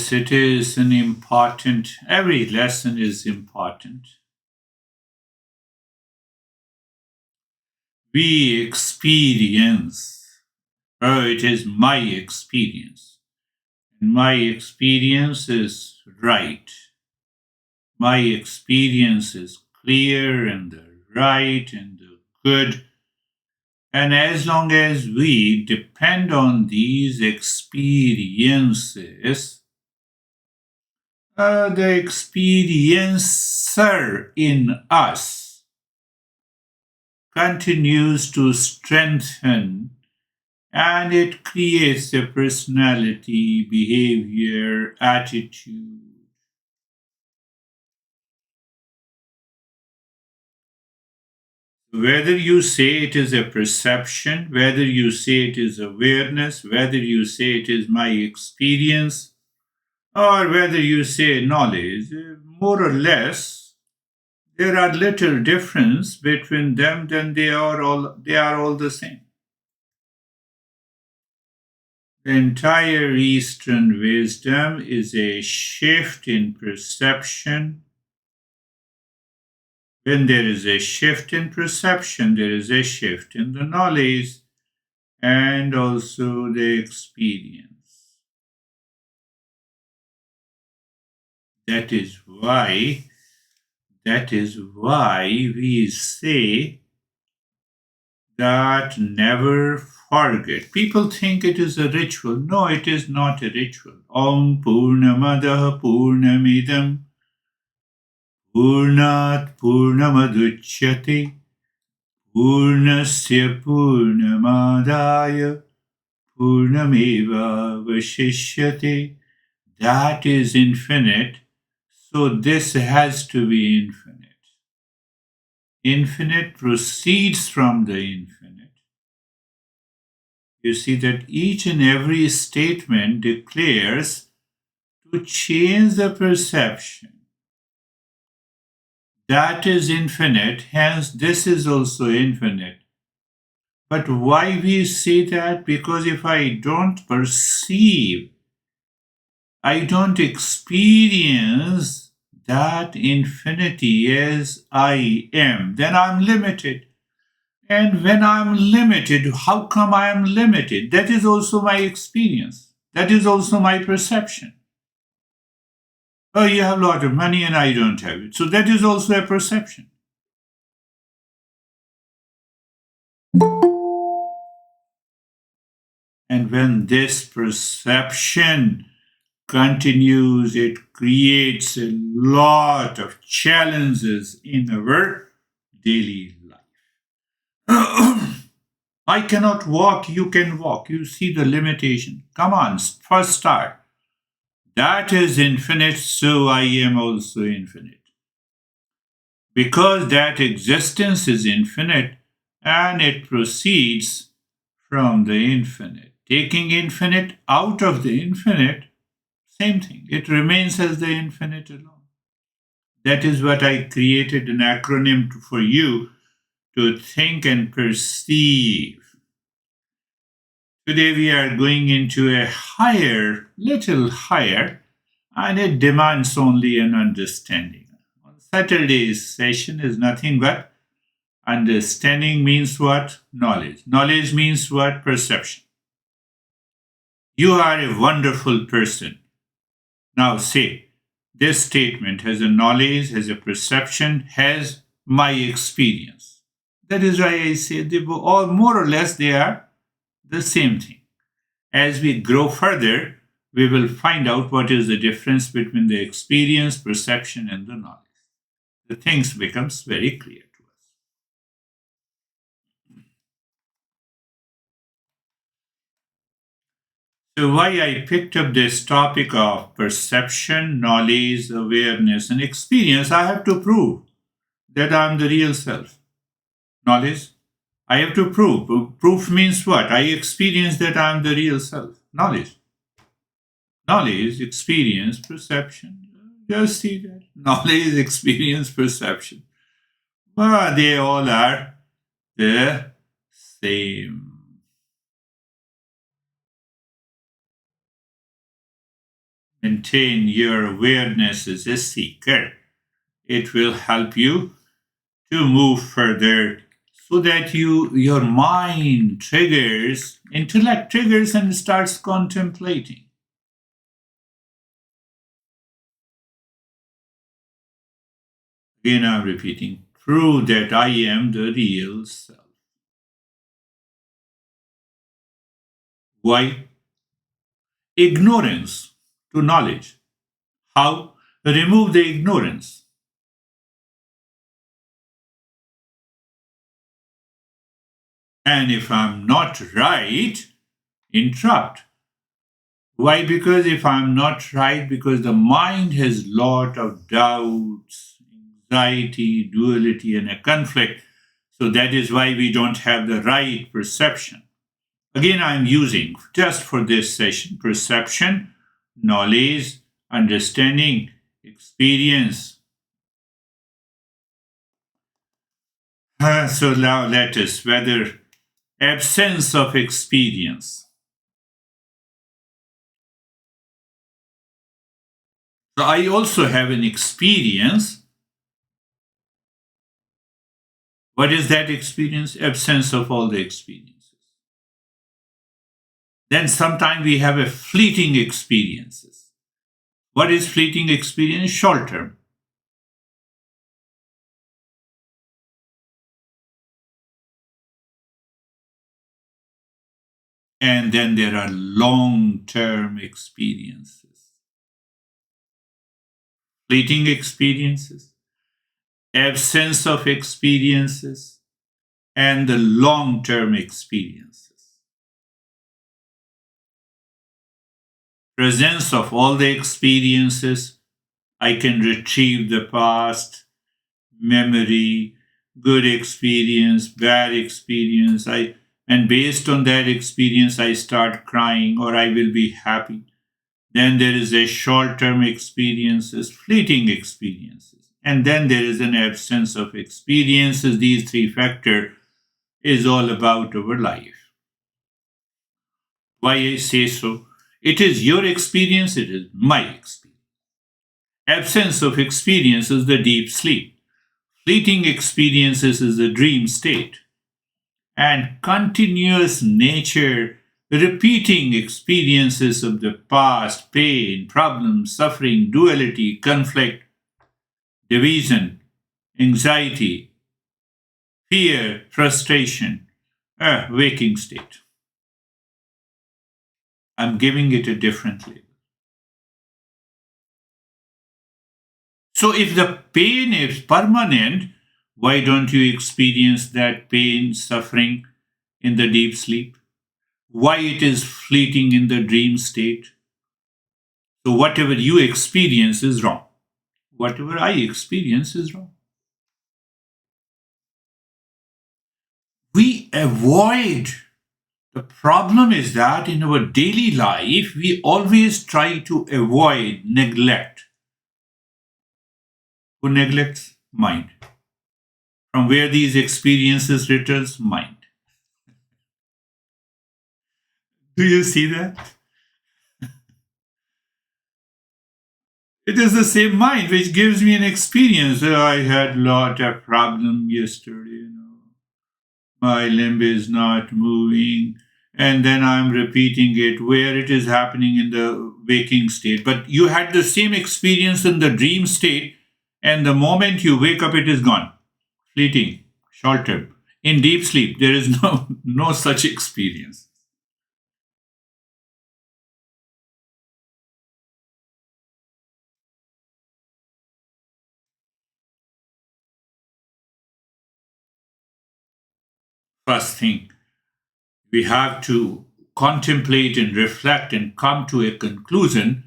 Yes, it is an important, every lesson is important. We experience, it is my experience. And my experience is right. My experience is clear and the right and the good. And as long as we depend on these experiences, the experiencer in us continues to strengthen and it creates a personality, behavior, attitude. Whether you say it is a perception, whether you say it is awareness, whether you say it is my experience, or whether you say knowledge, more or less, there are little difference between them. Then they are all the same. The entire Eastern wisdom is a shift in perception. When there is a shift in perception, there is a shift in the knowledge and also the experience. That is why we say that never forget. People think it is a ritual. No, it is not a ritual. Om Purnamadaha Purnamidam Purnat Purnamaduchyate Purnasya Purnamadaya Purnameva Vashishyate. That is infinite. So this has to be infinite. Infinite proceeds from the infinite. You see that each and every statement declares to change the perception. That is infinite, hence this is also infinite. But why we say that? Because if I don't perceive, I don't experience that infinity as I am, then I'm limited. And when I'm limited, how come I am limited? That is also my experience. That is also my perception. Oh, you have a lot of money and I don't have it. So that is also a perception. And when this perception continues, it creates a lot of challenges in our daily life. I cannot walk, you can walk. You see the limitation. Come on, first start. That is infinite, so I am also infinite. Because that existence is infinite and it proceeds from the infinite. Taking infinite out of the infinite, same thing. It remains as the infinite alone. That is what I created an acronym for you to think and perceive. Today we are going into a little higher, and it demands only an understanding. On Saturday's session is nothing but understanding means what? Knowledge. Knowledge means what? Perception. You are a wonderful person. Now say, this statement has a knowledge, has a perception, has my experience. That is why I say they all more or less they are the same thing. As we grow further, we will find out what is the difference between the experience, perception, and the knowledge. The things becomes very clear to us. So why I picked up this topic of perception, knowledge, awareness, and experience, I have to prove that I am the real self. Knowledge, I have to prove. Proof means what? I experience that I am the real self. Knowledge. Knowledge, experience, perception. Just see that. Knowledge, experience, perception. Well, they all are the same. maintain your awareness as a seeker. It will help you to move further so that your mind triggers, intellect triggers and starts contemplating. Again, I'm repeating, prove that I am the real self. Why? Ignorance to knowledge. How? Remove the ignorance. And if I'm not right, interrupt. Why? Because if I'm not right, because the mind has lot of doubts, anxiety, duality, and a conflict. So that is why we don't have the right perception. Again, I'm using just for this session perception, knowledge, understanding, experience. So now let us whether absence of experience. So I also have an experience. What is that experience? Absence of all the experiences. Then sometimes we have a fleeting experiences. What is fleeting experience? Short term. And then there are long term experiences. Fleeting experiences, absence of experiences, and the long term experiences. Presence of all the experiences, I can retrieve the past, memory, good experience, bad experience. And based on that experience, I start crying or I will be happy. Then there is a short term experiences, fleeting experiences. And then there is an absence of experiences. These three factors is all about our life. Why I say so? It is your experience, it is my experience. Absence of experience is the deep sleep. Fleeting experiences is the dream state. And continuous nature, repeating experiences of the past, pain, problems, suffering, duality, conflict, division, anxiety, fear, frustration, waking state. I'm giving it a different label. So if the pain is permanent, why don't you experience that pain, suffering in the deep sleep? Why it is fleeting in the dream state? So whatever you experience is wrong. Whatever I experience is wrong. We avoid. The problem is that in our daily life, we always try to avoid neglect. Who neglects? Mind. From where these experiences returns? Mind. Do you see that? It is the same mind which gives me an experience. I had lot of problem yesterday. My limb is not moving. And then I'm repeating it where it is happening in the waking state. But you had the same experience in the dream state, and the moment you wake up, it is gone. Fleeting, short term. In deep sleep, there is no such experience. First thing, we have to contemplate and reflect and come to a conclusion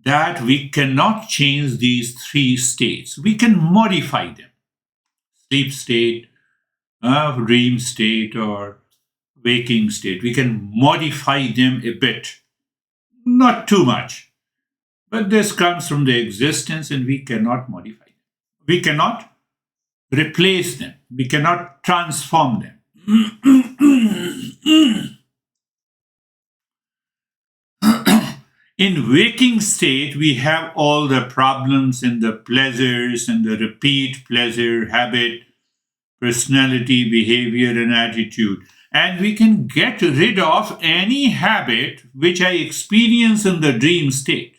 that we cannot change these three states. We can modify them: sleep state, dream state, or waking state. We can modify them a bit, not too much. But this comes from the existence and we cannot modify them. We cannot replace them. We cannot transform them. In waking state, we have all the problems and the pleasures and the repeat pleasure, habit, personality, behavior, and attitude. And we can get rid of any habit which I experience in the dream state.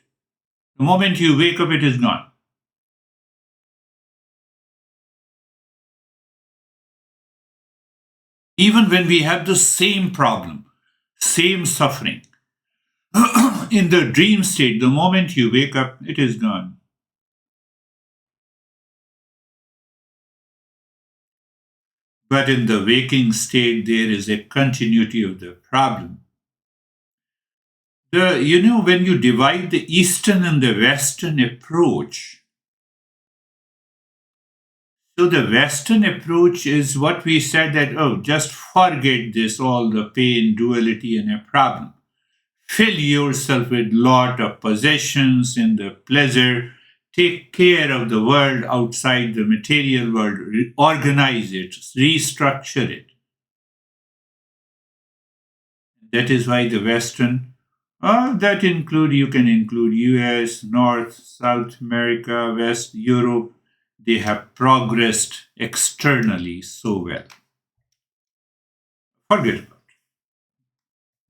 The moment you wake up, it is gone. Even when we have the same problem, same suffering, in the dream state, the moment you wake up, it is gone. But in the waking state, there is a continuity of the problem. When you divide the Eastern and the Western approach, so the Western approach is what we said that, oh, just forget this, all the pain, duality, and a problem. Fill yourself with lot of possessions and the pleasure. Take care of the world outside the material world. Organize it, restructure it. That is why the Western, that include you can include U.S., North, South America, West Europe. They have progressed externally so well. Forget about it.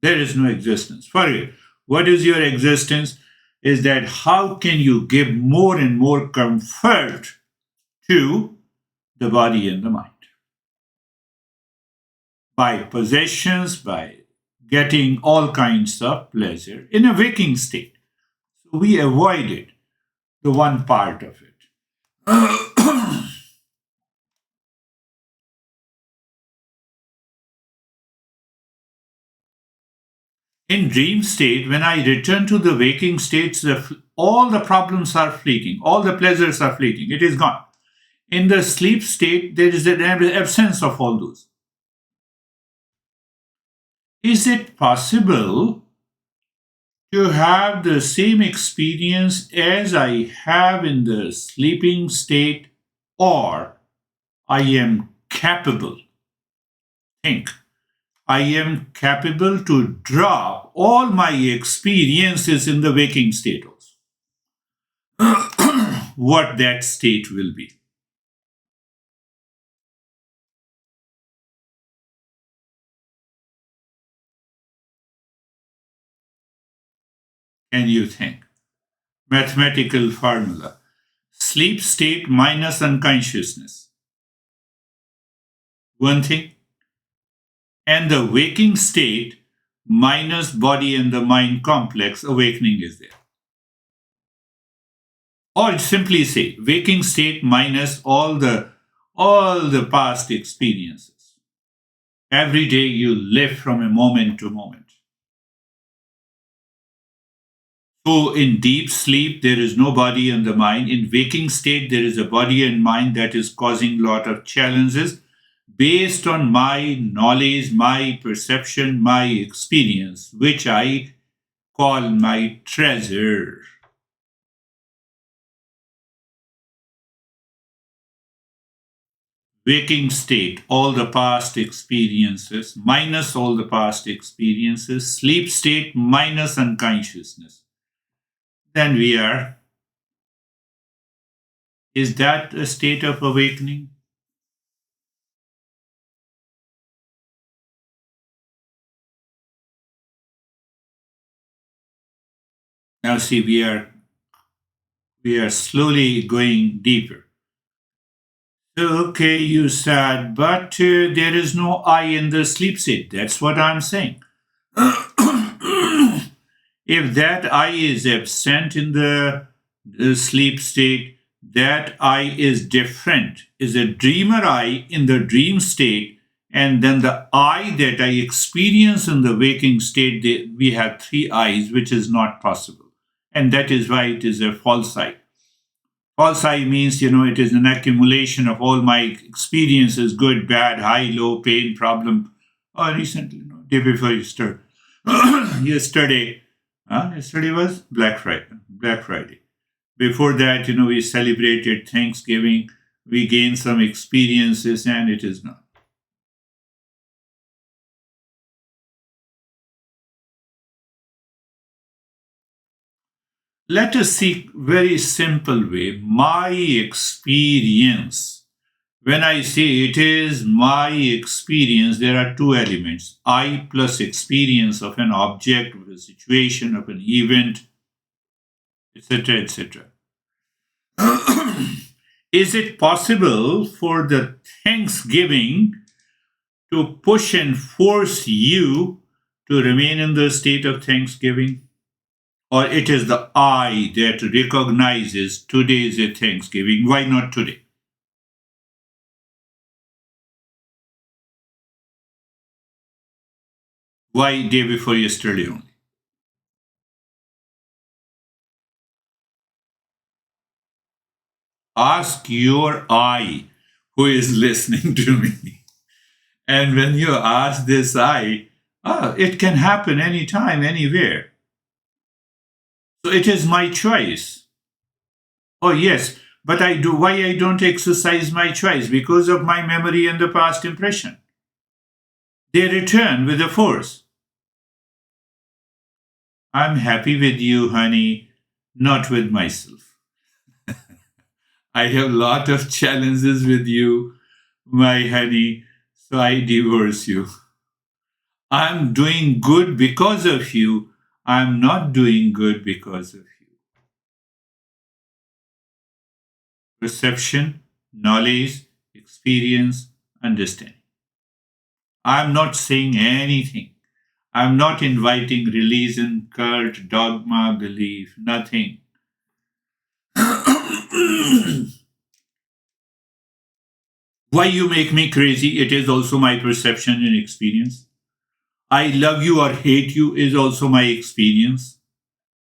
There is no existence. Forget. What is your existence? Is that how can you give more and more comfort to the body and the mind? By possessions, by getting all kinds of pleasure in a waking state. So we avoided the one part of it. In dream state, when I return to the waking states, all the problems are fleeting, all the pleasures are fleeting, it is gone. In the sleep state, there is an absence of all those. Is it possible to have the same experience as I have in the sleeping state, or I am capable? Think. I am capable to drop all my experiences in the waking state also. What that state will be. Can you think? Mathematical formula. Sleep state minus unconsciousness. One thing. And the waking state minus body and the mind complex, awakening is there. Or simply say waking state minus all the past experiences. Every day you live from a moment to moment. So in deep sleep there is no body and the mind. In waking state there is a body and mind that is causing a lot of challenges based on my knowledge, my perception, my experience, which I call my treasure. Waking state, all the past experiences, minus all the past experiences, sleep state, minus unconsciousness. Then we are, is that a state of awakening? Now see, we are slowly going deeper. So, okay, you said, but there is no I in the sleep state. That's what I'm saying. If that I is absent in the sleep state, that I is different, is a dreamer I in the dream state, and then the I that I experience in the waking state, we have three I's, which is not possible. And that is why it is a false I. False I means, it is an accumulation of all my experiences, good, bad, high, low, pain, problem. Or recently, day before yesterday, yesterday was Black Friday. Black Friday. Before that, we celebrated Thanksgiving. We gained some experiences, and it is not. Let us see very simple way. My experience. When I say it is my experience, there are two elements. I plus experience of an object, of a situation, of an event, etc., etc. Is it possible for the Thanksgiving to push and force you to remain in the state of Thanksgiving? Or it is the I that recognizes today is a Thanksgiving. Why not today? Why day before yesterday only? Ask your I who is listening to me. And when you ask this I, it can happen anytime, anywhere. So it is my choice. Oh yes, but I do why I don't exercise my choice? Because of my memory and the past impression. They return with a force. I'm happy with you, honey, not with myself. I have a lot of challenges with you, my honey, so I divorce you. I'm doing good because of you. I'm not doing good because of you. Perception, knowledge, experience, understanding. I'm not saying anything. I'm not inviting religion, cult, dogma, belief, nothing. Why you make me crazy? It is also my perception and experience. I love you or hate you is also my experience.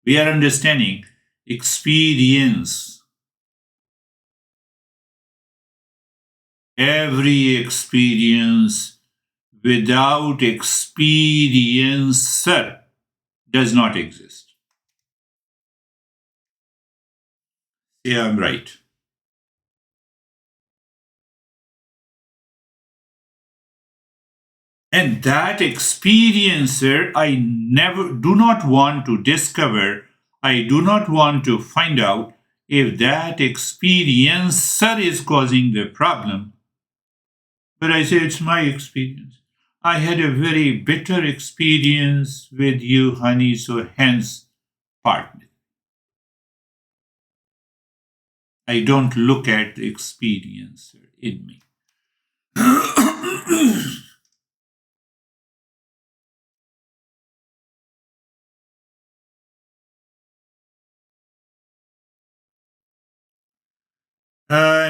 We are understanding experience. Every experience without experiencer does not exist. Yeah, I'm right. And that experiencer, I never do not want to discover, I do not want to find out if that experiencer is causing the problem. But I say it's my experience. I had a very bitter experience with you, honey, so hence partner. I don't look at the experiencer in me.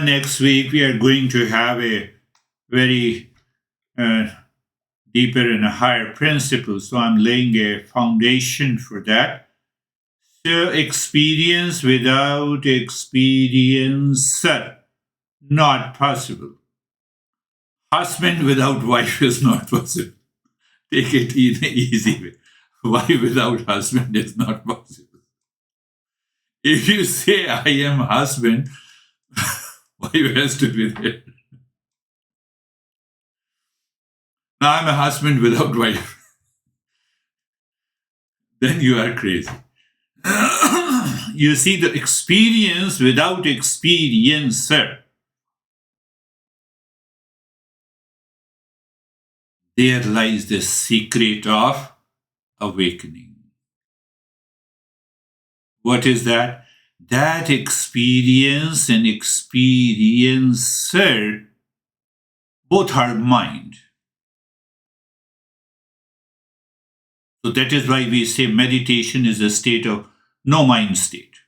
Next week, we are going to have a very uh, deeper and a higher principle. So I'm laying a foundation for that. So experience without experiencer, not possible. Husband without wife is not possible. Take it in an easy way. Wife without husband is not possible. If you say I am husband, wife has to be there. Now I'm a husband without wife. Then you are crazy. You see, the experience without experiencer. There lies the secret of awakening. What is that? That experience and experiencer both are mind. So that is why we say meditation is a state of no mind state,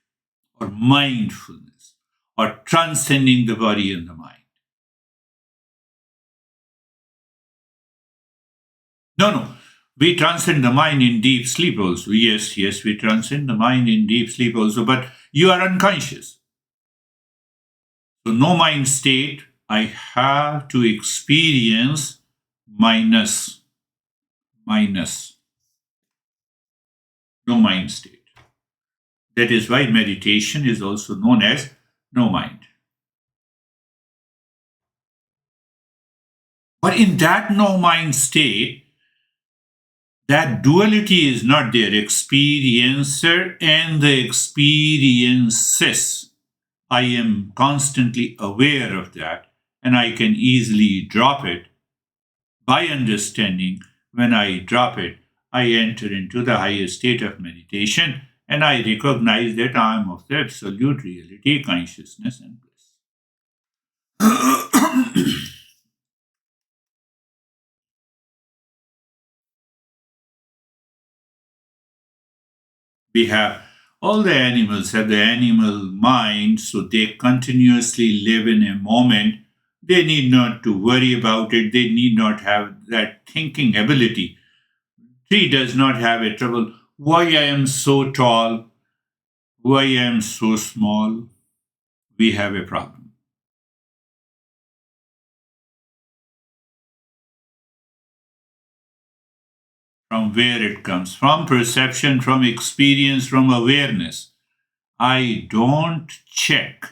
or mindfulness, or transcending the body and the mind. No, no. We transcend the mind in deep sleep also. Yes, yes, we transcend the mind in deep sleep also, but you are unconscious. So, no mind state, I have to experience minus, minus, no mind state. That is why meditation is also known as no mind. But in that no mind state, That duality is not there. Experiencer and the experiences. I am constantly aware of that, and I can easily drop it by understanding. When I drop it, I enter into the highest state of meditation and I recognize that I am of the absolute reality, consciousness, and bliss. We have all the animals have the animal mind, so they continuously live in a moment. They need not to worry about it. They need not have that thinking ability. Tree does not have a trouble. Why I am so tall? Why I am so small? We have a problem. From where it comes? From perception, from experience, from awareness. I don't check.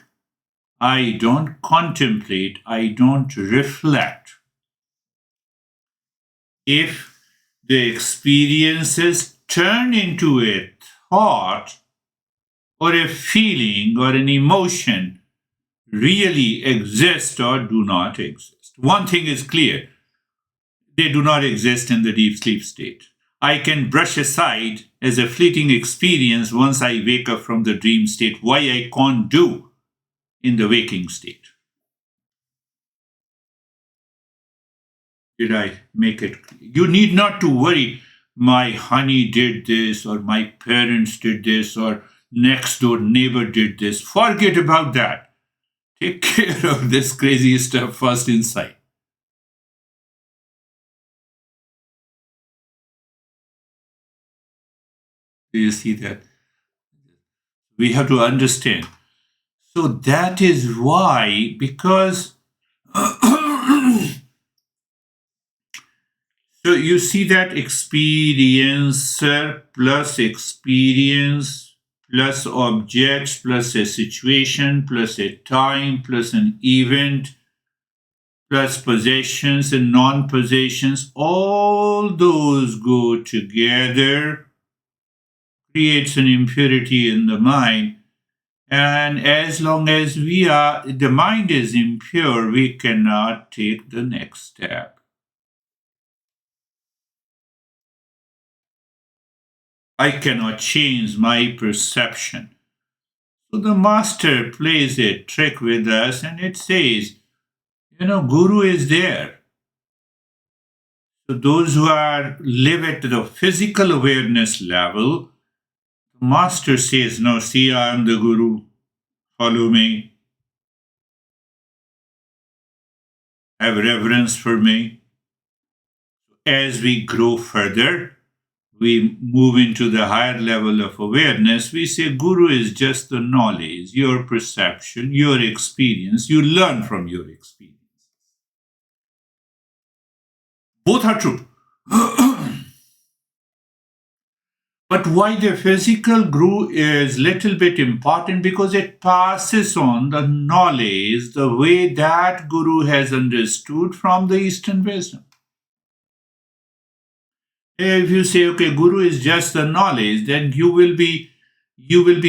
I don't contemplate. I don't reflect. If the experiences turn into a thought or a feeling or an emotion, really exist or do not exist. One thing is clear, they do not exist in the deep sleep state. I can brush aside as a fleeting experience once I wake up from the dream state, why I can't do in the waking state. Did I make it clear? You need not to worry, my honey did this, or my parents did this, or next door neighbor did this. Forget about that. Take care of this crazy stuff first inside. Do you see that? We have to understand. So that is why, because so you see that experiencer plus experience plus objects plus a situation plus a time plus an event plus possessions and non possessions, all those go together, creates an impurity in the mind. And as long as the mind is impure, we cannot take the next step. I cannot change my perception. So the master plays a trick with us and it says, Guru is there. So those who live at the physical awareness level, the master says, no, see, I am the Guru, follow me, have reverence for me. As we grow further, we move into the higher level of awareness. We say Guru is just the knowledge, your perception, your experience. You learn from your experience. Both are true. But why the physical guru is little bit important, because it passes on the knowledge the way that guru has understood from the Eastern wisdom. If you say, okay, guru is just the knowledge, then you will be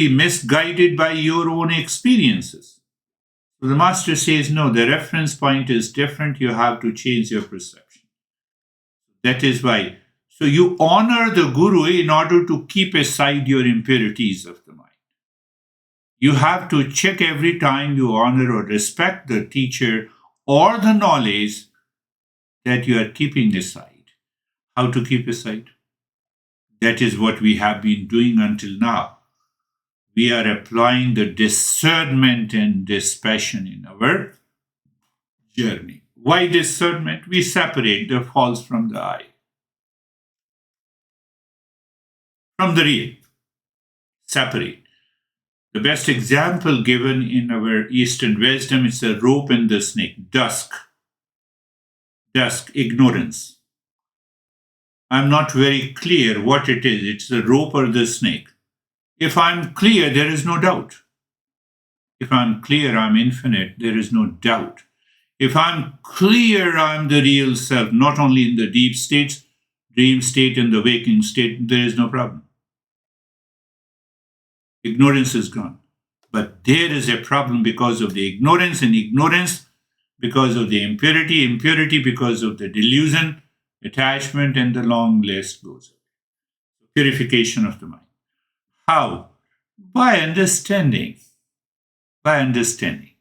misguided by your own experiences. So the master says, no, the reference point is different. You have to change your perception. That is why. So you honor the guru in order to keep aside your impurities of the mind. You have to check every time you honor or respect the teacher or the knowledge that you are keeping aside. How to keep aside? That is what we have been doing until now. We are applying the discernment and dispassion in our journey. Why discernment? We separate the false from the I, from the real. Separate. The best example given in our Eastern wisdom is the rope and the snake. Dusk. Dusk, ignorance. I'm not very clear what it is. It's the rope or the snake. If I'm clear, there is no doubt. If I'm clear, I'm infinite, there is no doubt. If I'm clear, I'm the real self, not only in the deep states, dream state and the waking state, there is no problem. Ignorance is gone. But there is a problem because of the ignorance, and ignorance because of the impurity, impurity because of the delusion, attachment, and the long list goes. Purification of the mind. How? By understanding. By understanding.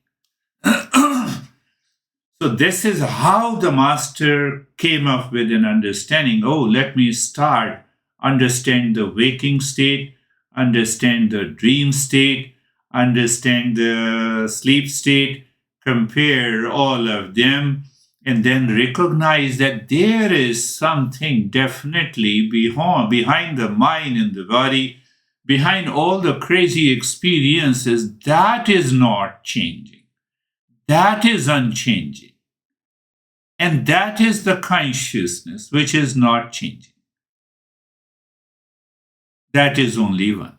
So this is how the master came up with an understanding. Oh, let me start, understand the waking state, understand the dream state, understand the sleep state, compare all of them, and then recognize that there is something definitely behind the mind and the body, behind all the crazy experiences that is not changing, that is unchanging. And that is the consciousness which is not changing. That is only one.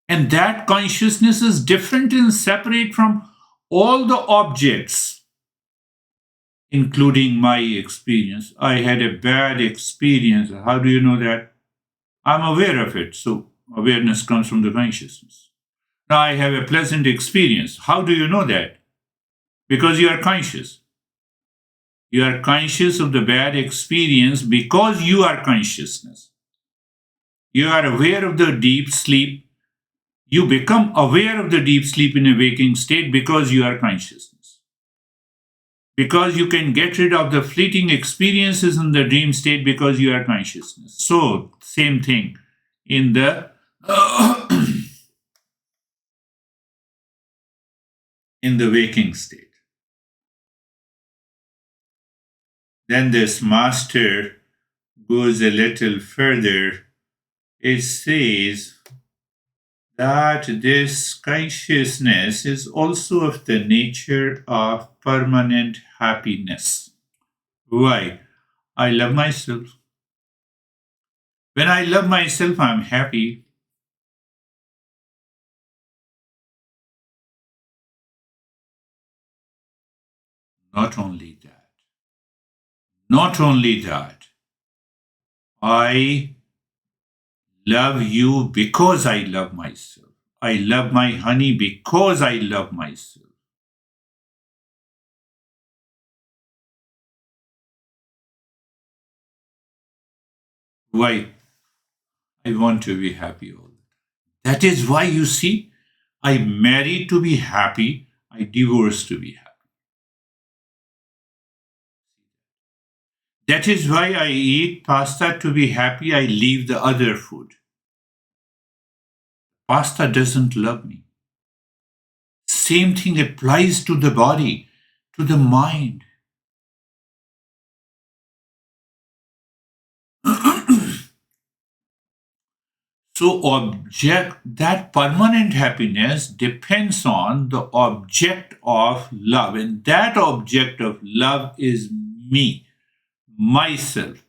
And that consciousness is different and separate from all the objects, including my experience. I had a bad experience. How do you know that? I'm aware of it. So awareness comes from the consciousness. Now I have a pleasant experience. How do you know that? Because you are conscious. You are conscious of the bad experience because you are consciousness. You are aware of the deep sleep. You become aware of the deep sleep in a waking state because you are consciousness. Because you can get rid of the fleeting experiences in the dream state because you are consciousness. So, same thing in the in the waking state. Then this master goes a little further. It says that this consciousness is also of the nature of permanent happiness. Why? I love myself. When I love myself, I'm happy. Not only that. Not only that, I love you because I love myself. I love my honey because I love myself. Why? I want to be happy all the time. That is why you see, I married to be happy, I divorced to be happy. That is why I eat pasta to be happy, I leave the other food. Pasta doesn't love me. Same thing applies to the body, to the mind. So object that permanent happiness depends on the object of love, and that object of love is me, myself,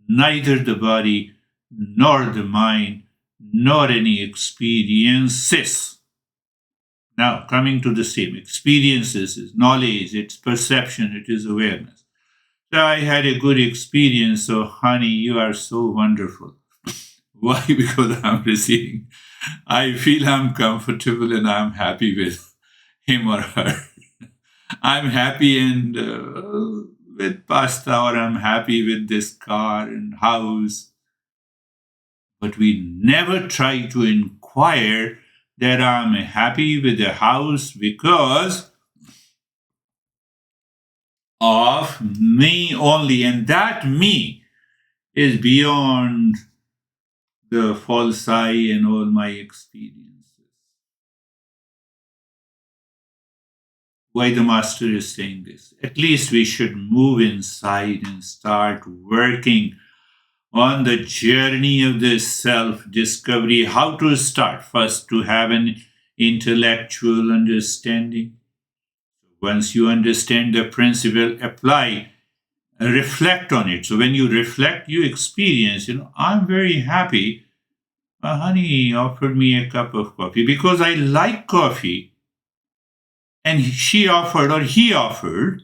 neither the body nor the mind nor any experiences. Now, coming to the same experiences is knowledge, it's perception, it is awareness. So I had a good experience, so honey, you are so wonderful. Why? Because I'm receiving. I feel I'm comfortable and I'm happy with him or her. I'm happy and with pasta, or I'm happy with this car and house. But we never try to inquire that I'm happy with the house because of me only, and that me is beyond the false I and all my experiences. Why the master is saying this? At least we should move inside and start working on the journey of the self discovery. How to start? First, to have an intellectual understanding. Once you understand the principle, apply, reflect on it. So when you reflect, you experience, I'm very happy. Honey offered me a cup of coffee because I like coffee. And she offered or he offered.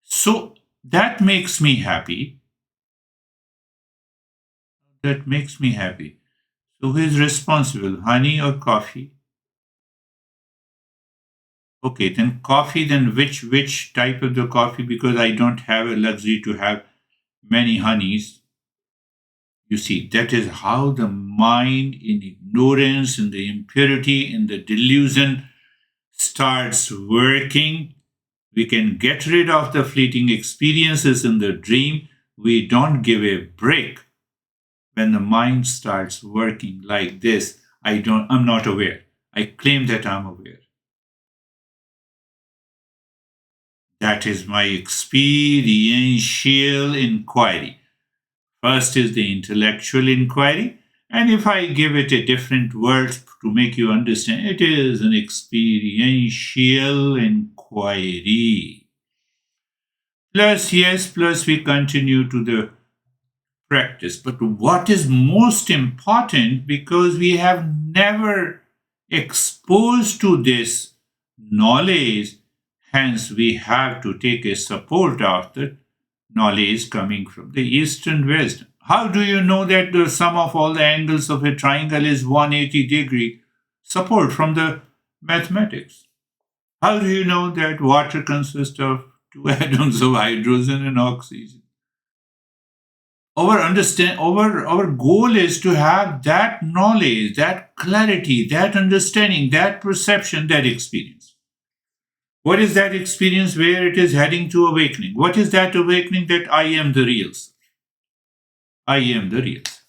So that makes me happy. that makes me happy. So who is responsible, honey or coffee? Okay, then coffee, then which type of the coffee? Because I don't have a luxury to have many honeys. You see, that is how the mind, in ignorance, in the impurity, in the delusion, starts working. We can get rid of the fleeting experiences in the dream. We don't give a break when the mind starts working like this. I'm not aware. I claim that I'm aware. That is my experiential inquiry. First is the intellectual inquiry, and if I give it a different word to make you understand, it is an experiential inquiry. Plus, yes, plus we continue to the practice. But what is most important, because we have never exposed to this knowledge, hence we have to take a support of the knowledge coming from the Eastern wisdom. How do you know that the sum of all the angles of a triangle is 180-degree? Support from the mathematics. How do you know that water consists of two atoms of hydrogen and oxygen? Our goal is to have that knowledge, that clarity, that understanding, that perception, that experience. What is that experience where it is heading to awakening? What is that awakening? That I am the real self. I am the real self.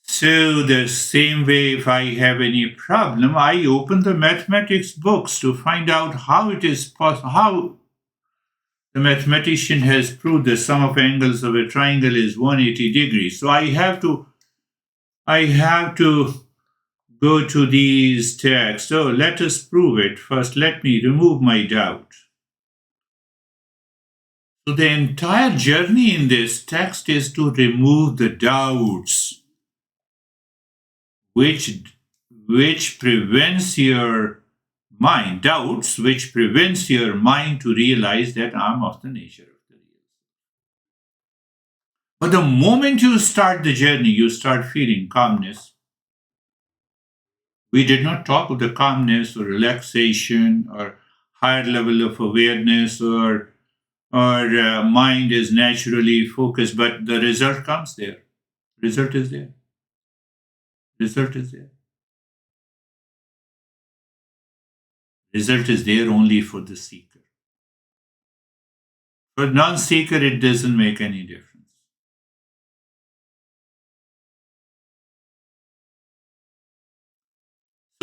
So the same way, if I have any problem, I open the mathematics books to find out how it is possible, how the mathematician has proved the sum of angles of a triangle is 180 degrees. So I have to go to these texts. So let us prove it. First, let me remove my doubt. So the entire journey in this text is to remove the doubts, which prevents your mind, doubts which prevents your mind to realize that I'm of the nature of the real. But the moment you start the journey, you start feeling calmness. We did not talk of the calmness or relaxation or higher level of awareness or mind is naturally focused, but the result comes there. Result is there. Result is there. Result is there only for the seeker. For non-seeker, it doesn't make any difference.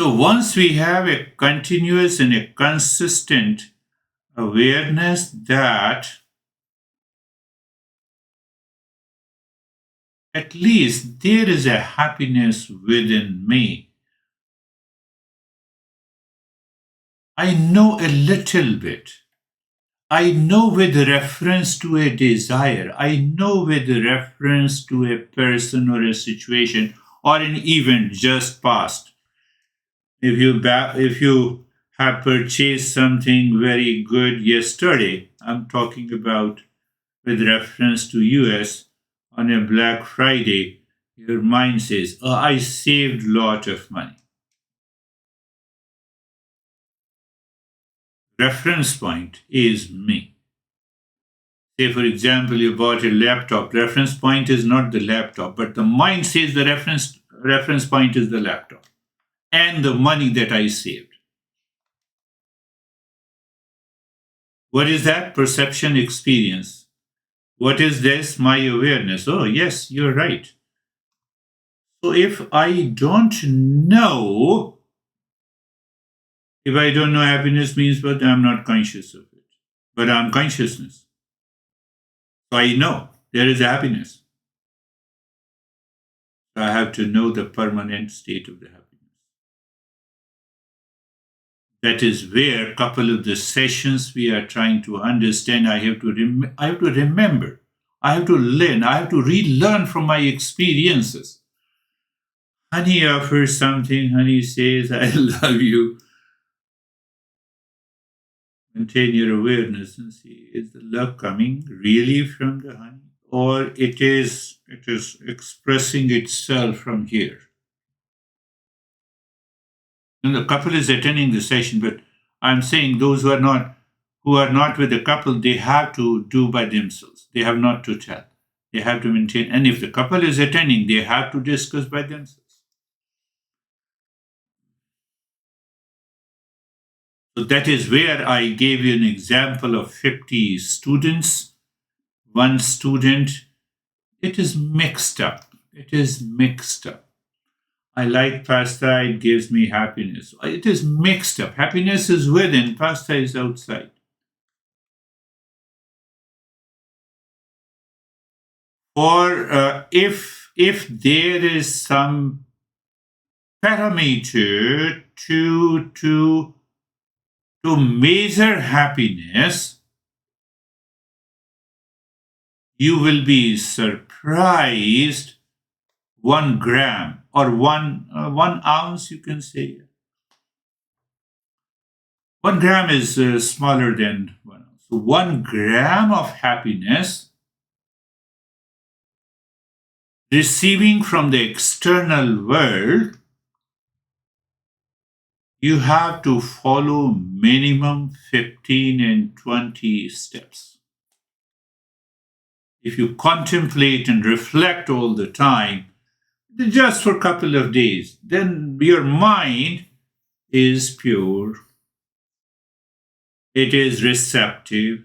So once we have a continuous and a consistent awareness that at least there is a happiness within me, I know a little bit. I know with reference to a desire. I know with reference to a person or a situation or an event just past. If you have purchased something very good yesterday, I'm talking about with reference to US on a Black Friday, your mind says, "Oh, I saved lot of money." Reference point is me. Say, for example, you bought a laptop. Reference point is not the laptop, but the mind says the reference point is the laptop and the money that I saved. What is that? Perception experience. What is this? My awareness. Oh, yes, you're right. So if I don't know, happiness means, but I'm not conscious of it. But I'm consciousness. So I know there is happiness. So I have to know the permanent state of the happiness. That is where a couple of the sessions we are trying to understand. I have to remember. I have to learn. I have to relearn from my experiences. Honey offers something. Honey says, "I love you." Maintain your awareness and see, is the love coming really from the honey, or it is expressing itself from here. And the couple is attending the session, but I'm saying those who are not with the couple, they have to do by themselves. They have not to tell. They have to maintain. And if the couple is attending, they have to discuss by themselves. So that is where I gave you an example of 50 students. One student, it is mixed up. It is mixed up. I like pasta, it gives me happiness. It is mixed up. Happiness is within, pasta is outside. Or if there is some parameter to measure happiness, you will be surprised. 1 gram or 1 ounce, you can say. 1 gram is smaller than 1 ounce. So 1 gram of happiness receiving from the external world, you have to follow minimum 15 and 20 steps. If you contemplate and reflect all the time, just for a couple of days, then your mind is pure. It is receptive.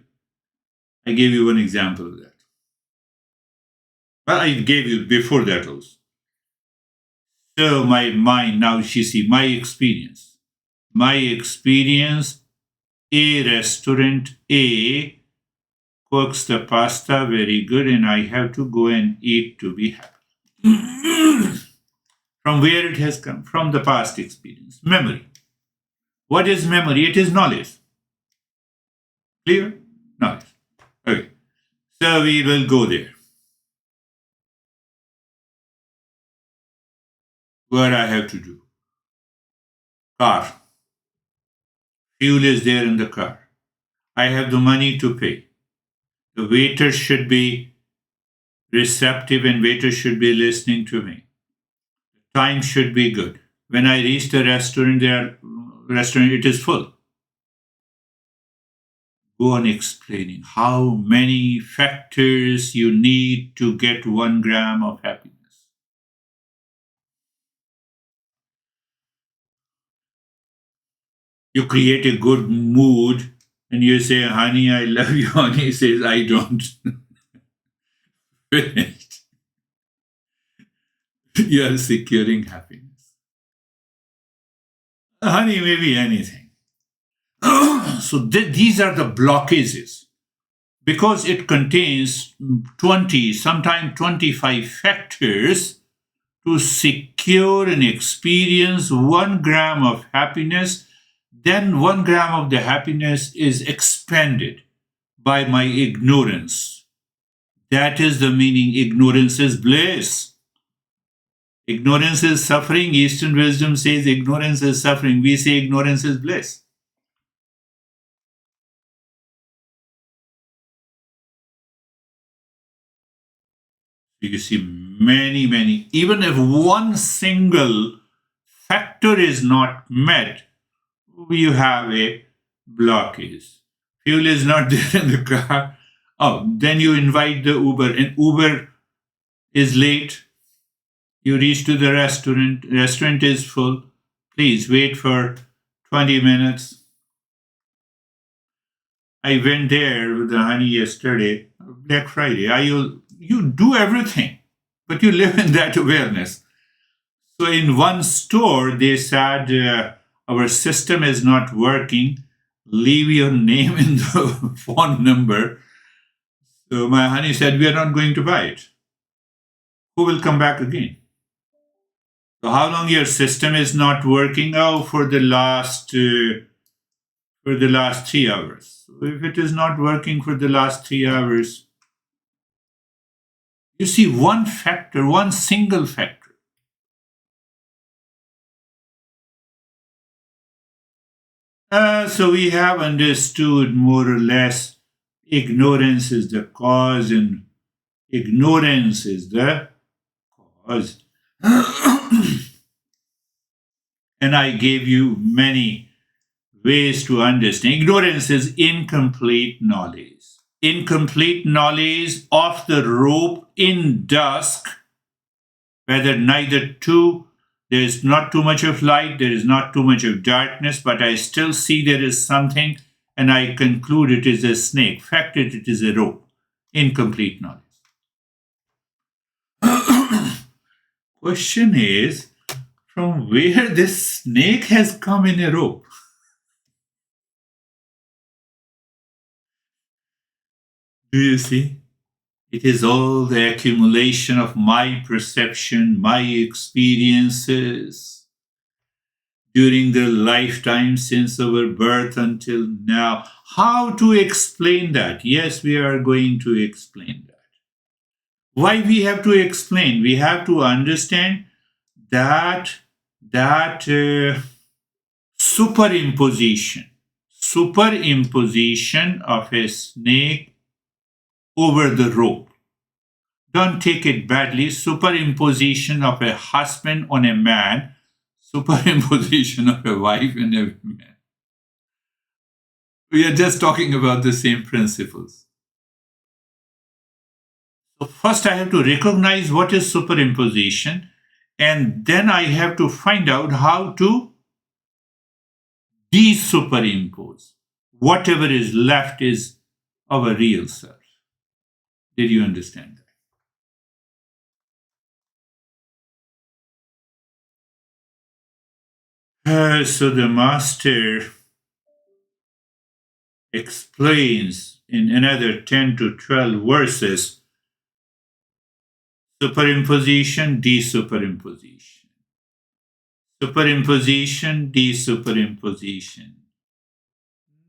I gave you one example of that. Well, I gave you before that also. So my mind, now she see my experience. My experience, a restaurant A cooks the pasta very good and I have to go and eat to be happy. From where it has come? From the past experience. Memory. What is memory? It is knowledge. Clear? Knowledge. Okay. So we will go there. What I have to do? Car. Fuel is there in the car. I have the money to pay. The waiter should be receptive and waiter should be listening to me. Time should be good. When I reach the restaurant, it is full. Go on explaining how many factors you need to get 1 gram of happiness. You create a good mood and you say, honey, I love you. Honey says, I don't. Finished. You are securing happiness. Honey may be anything. So these are the blockages. Because it contains 20, sometimes 25 factors to secure and experience 1 gram of happiness, then 1 gram of the happiness is expanded by my ignorance. That is the meaning. Ignorance is bliss. Ignorance is suffering. Eastern wisdom says ignorance is suffering. We say ignorance is bliss. You see many, even if one single factor is not met, you have a blockage. Fuel is not there in the car. Oh, then you invite the Uber, and Uber is late. You reach to the restaurant. Restaurant is full. Please wait for 20 minutes. I went there with the honey yesterday, Black Friday. You do everything, but you live in that awareness. So in one store, they said, our system is not working. Leave your name in the phone number. So my honey said, we are not going to buy it. Who will come back again? So how long your system is not working? Oh, for the last 3 hours. So if it is not working for the last 3 hours, you see one factor, one single factor. So we have understood more or less ignorance is the cause and ignorance is the cause. And I gave you many ways to understand. Ignorance is incomplete knowledge. Incomplete knowledge of the rope in dusk, whether neither two, there is not too much of light, there is not too much of darkness, but I still see there is something, and I conclude it is a snake. Fact it is a rope. Incomplete knowledge. Question is, from where this snake has come in a rope? Do you see? It is all the accumulation of my perception, my experiences during the lifetime since our birth until now. How to explain that? Yes, we are going to explain that. Why we have to explain? We have to understand that superimposition of a snake over the rope. Don't take it badly. Superimposition of a husband on a man, superimposition of a wife on a man. We are just talking about the same principles. So, first, I have to recognize what is superimposition, and then I have to find out how to desuperimpose. Whatever is left is our real self. Did you understand that? So the master explains in another 10 to 12 verses superimposition, desuperimpposition. Superimposition, desuperimpposition.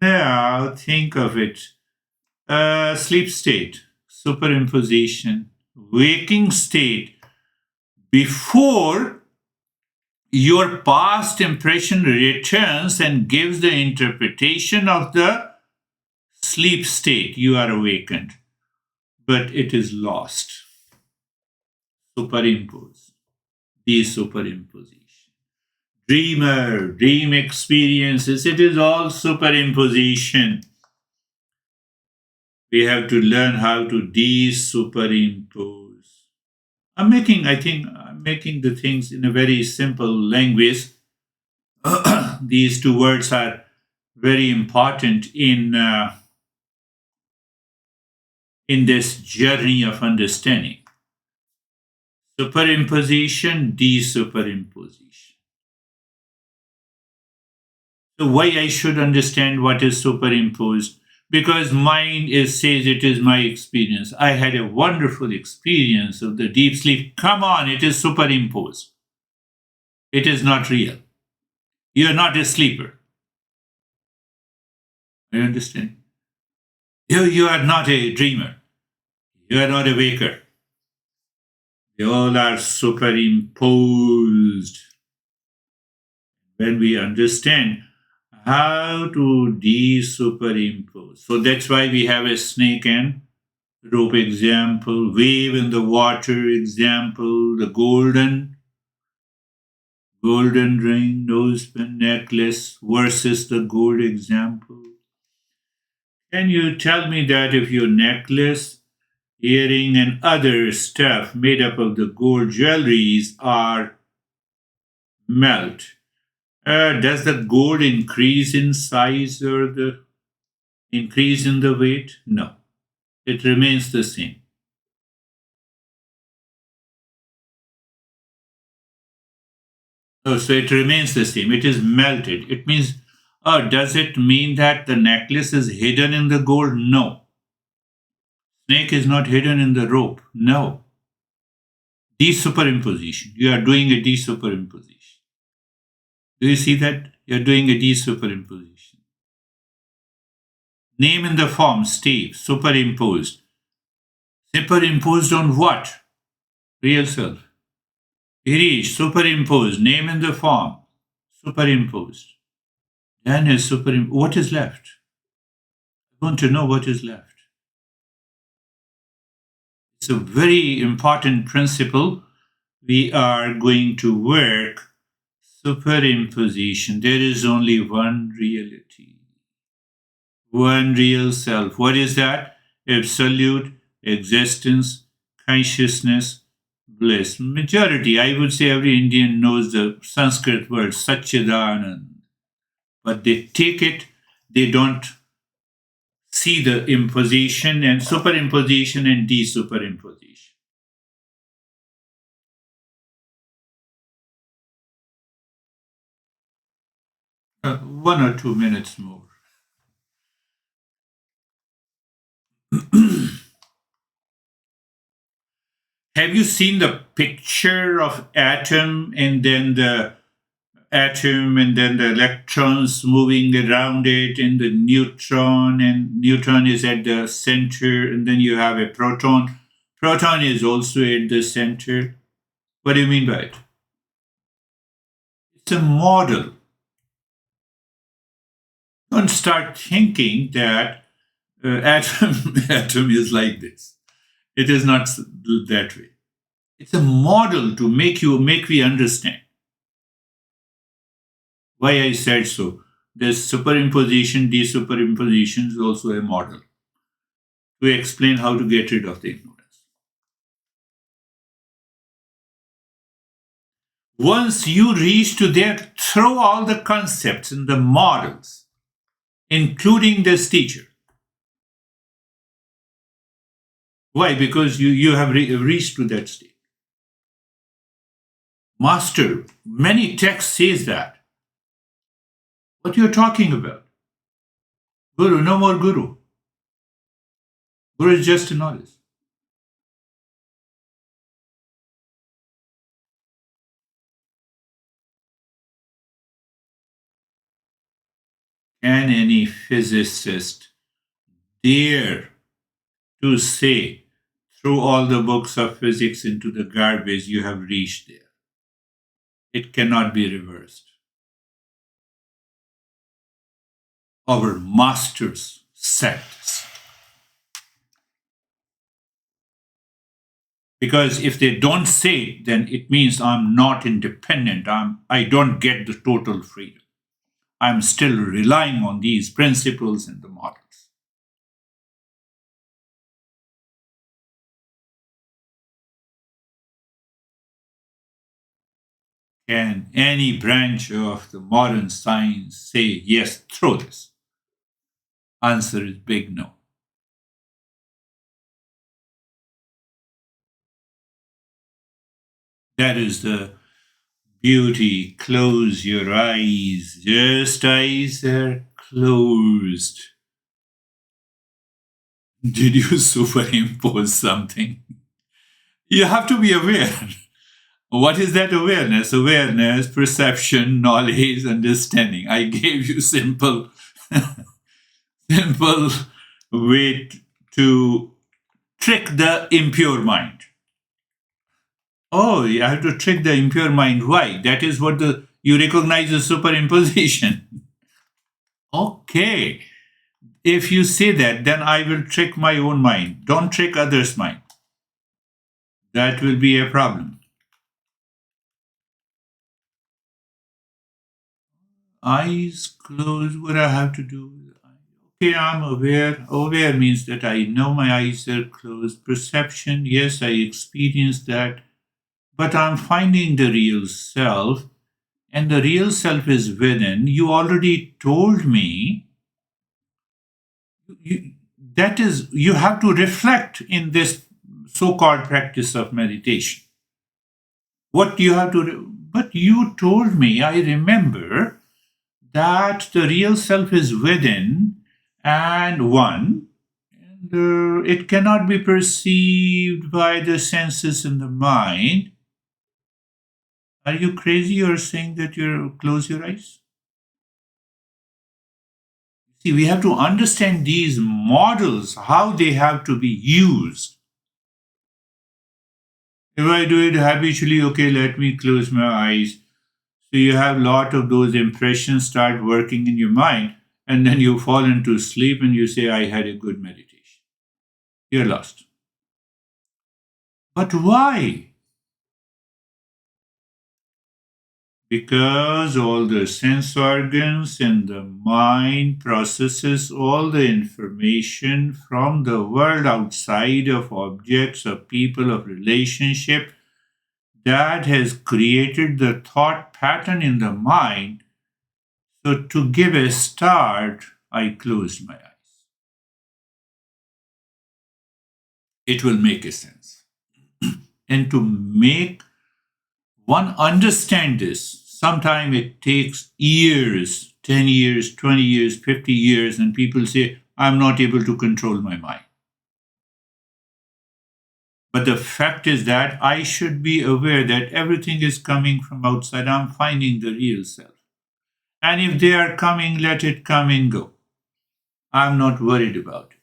Now think of it. Sleep state, superimposition, waking state. Before your past impression returns and gives the interpretation of the sleep state, you are awakened, but it is lost. Superimpose, desuperimposition. Dreamer, dream experiences, it is all superimposition. We have to learn how to desuperimpose. I think I'm making the things in a very simple language. These two words are very important in this journey of understanding. Superimposition, desuperimposition. So why I should understand what is superimposed? Because mind says it is my experience. I had a wonderful experience of the deep sleep. Come on, it is superimposed. It is not real. You are not a sleeper. You understand? You are not a dreamer. You are not a waker. They all are superimposed. When we understand how to desuperimpose. So that's why we have a snake and rope example, wave in the water example, the golden ring, nosepin, necklace versus the gold example. Can you tell me that if your necklace, earring, and other stuff made up of the gold jewelries are melt, does the gold increase in size or the increase in the weight? No, it remains the same. Oh, so it remains the same. It is melted. It means, does it mean that the necklace is hidden in the gold? No. Snake is not hidden in the rope. No. Desuperimposition. You are doing a desuperimposition. Do you see that? You're doing a desuperimposition. Name in the form, Steve, superimposed. Superimposed on what? Real self. Girish, superimposed. Name in the form, superimposed. Then is what is left? I want to know what is left. It's a very important principle. We are going to work superimposition. There is only one reality, one real self. What is that? Absolute existence, consciousness, bliss. Majority, I would say every Indian knows the Sanskrit word Satchidanand, but they take it, they don't see the imposition and superimposition and desuperimposition. One or 2 minutes more. Have you seen the picture of atom and then the atom and then the electrons moving around it and the neutron, and neutron is at the center, and then you have a proton is also at the center. What do you mean by it? It's a model. Don't start thinking that atom is like this. It is not that way. It's a model to make we understand why I said so. This superimposition, desuperimposition is also a model to explain how to get rid of the ignorance. Once you reach to there, throw all the concepts and the models, including this teacher. Why? Because you have reached to that state. Master, many texts says that. What you're talking about? Guru, no more guru. Guru is just knowledge. Can any physicist dare to say, throw all the books of physics into the garbage, you have reached there? It cannot be reversed. Our masters said this. Because if they don't say, then it means I'm not independent. I don't get the total freedom. I'm still relying on these principles and the models. Can any branch of the modern science say, yes, throw this? Answer is big no. That is the beauty. Close your eyes. Just eyes are closed. Did you superimpose something? You have to be aware. What is that awareness? Awareness, perception, knowledge, understanding. I gave you simple way to trick the impure mind. Oh, you have to trick the impure mind. Why? That is what you recognize as superimposition. Okay. If you say that, then I will trick my own mind. Don't trick others' mind. That will be a problem. Eyes closed, what I have to do? Okay, I'm aware. Aware means that I know my eyes are closed. Perception, yes, I experience that. But I'm finding the real self, and the real self is within. You already told me. That is, you have to reflect in this so called practice of meditation. What you have to, but you told me, I remember, that the real self is within and one, and it cannot be perceived by the senses and the mind. Are you crazy or saying that you close your eyes? See, we have to understand these models, how they have to be used. If I do it habitually, okay, let me close my eyes. So you have a lot of those impressions start working in your mind, and then you fall into sleep and you say, I had a good meditation. You're lost. But why? Because all the sense organs and the mind processes all the information from the world outside of objects, of people, of relationship that has created the thought pattern in the mind. So to give a start, I closed my eyes. It will make a sense. And to make one understand this, sometimes it takes years, 10 years, 20 years, 50 years, and people say, I'm not able to control my mind. But the fact is that I should be aware that everything is coming from outside. I'm finding the real self. And if they are coming, let it come and go. I'm not worried about it.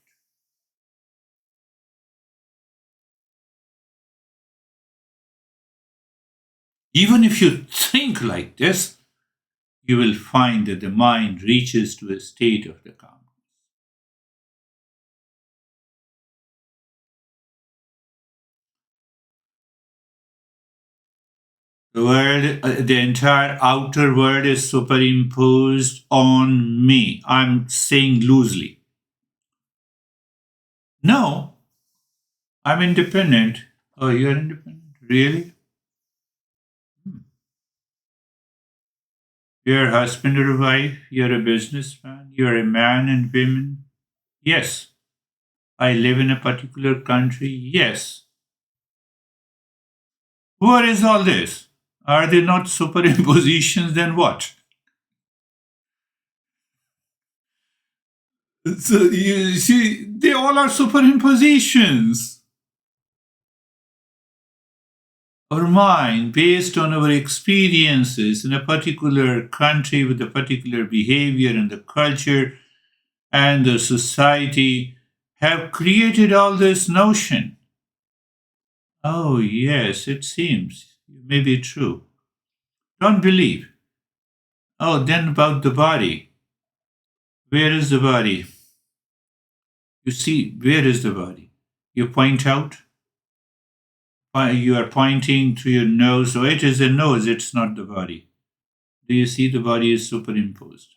Even if you think like this, you will find that the mind reaches to a state of the calm. The world, the entire outer world is superimposed on me. I'm saying loosely. No, I'm independent. Oh, you're independent? Really? You're a husband or a wife? You're a businessman? You're a man and women? Yes. I live in a particular country? Yes. What is all this? Are they not superimpositions? Then what? So you see, they all are superimpositions. Our mind, based on our experiences in a particular country with a particular behavior and the culture and the society, have created all this notion. Oh, yes, it seems. It may be true. Don't believe. Oh, then about the body. Where is the body? You see, where is the body? You point out. You are pointing to your nose. So it is the nose, it's not the body. Do you see the body is superimposed?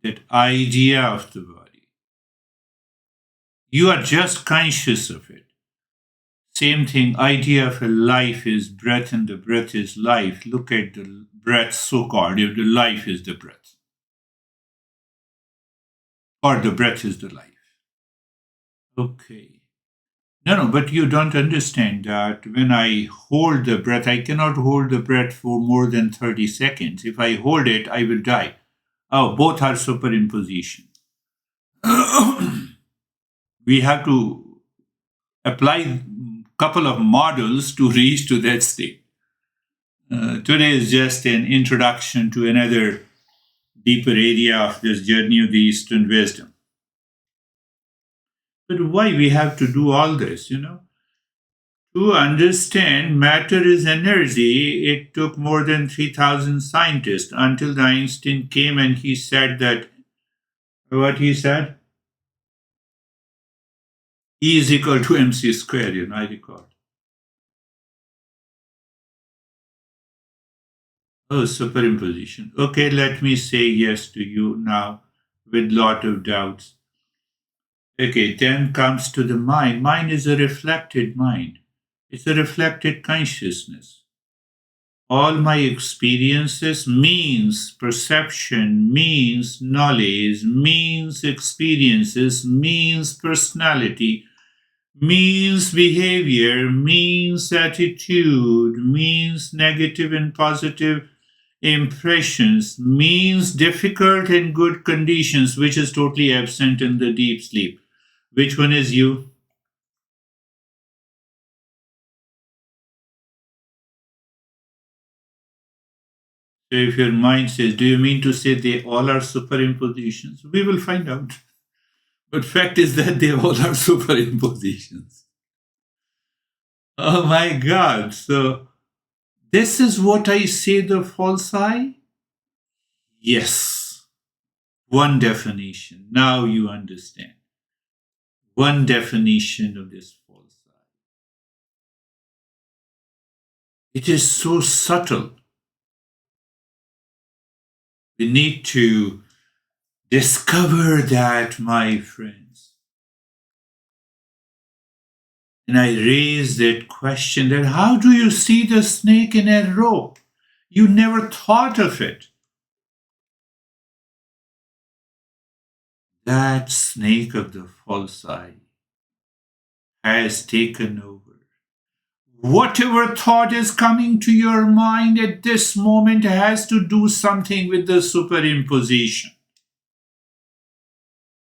That idea of the body. You are just conscious of it. Same thing, idea of a life is breath and the breath is life. Look at the breath so called, if the life is the breath. Or the breath is the life. Okay. No, but you don't understand that when I hold the breath, I cannot hold the breath for more than 30 seconds. If I hold it, I will die. Oh, both are superimposition. We have to apply a couple of models to reach to that state. Today is just an introduction to another deeper area of this journey of the Eastern wisdom. But why we have to do all this, To understand matter is energy, it took more than 3,000 scientists until Einstein came and he said that, what he said? E is equal to mc square, I recall. Oh, superimposition. Okay, let me say yes to you now with lot of doubts. Okay, then comes to the mind. Mind is a reflected mind. It's a reflected consciousness. All my experiences means perception, means knowledge, means experiences, means personality, means behavior, means attitude, means negative and positive impressions, means difficult and good conditions, which is totally absent in the deep sleep. Which one is you? So if your mind says, do you mean to say they all are superimpositions? We will find out. But fact is that they all are superimpositions. Oh my God. So this is what I say the false I. Yes, one definition. Now you understand. One definition of this false I. It is so subtle. We need to discover that, my friends. And I raise that question that how do you see the snake in a rope? You never thought of it. That snake of the false I has taken over. Whatever thought is coming to your mind at this moment has to do something with the superimposition.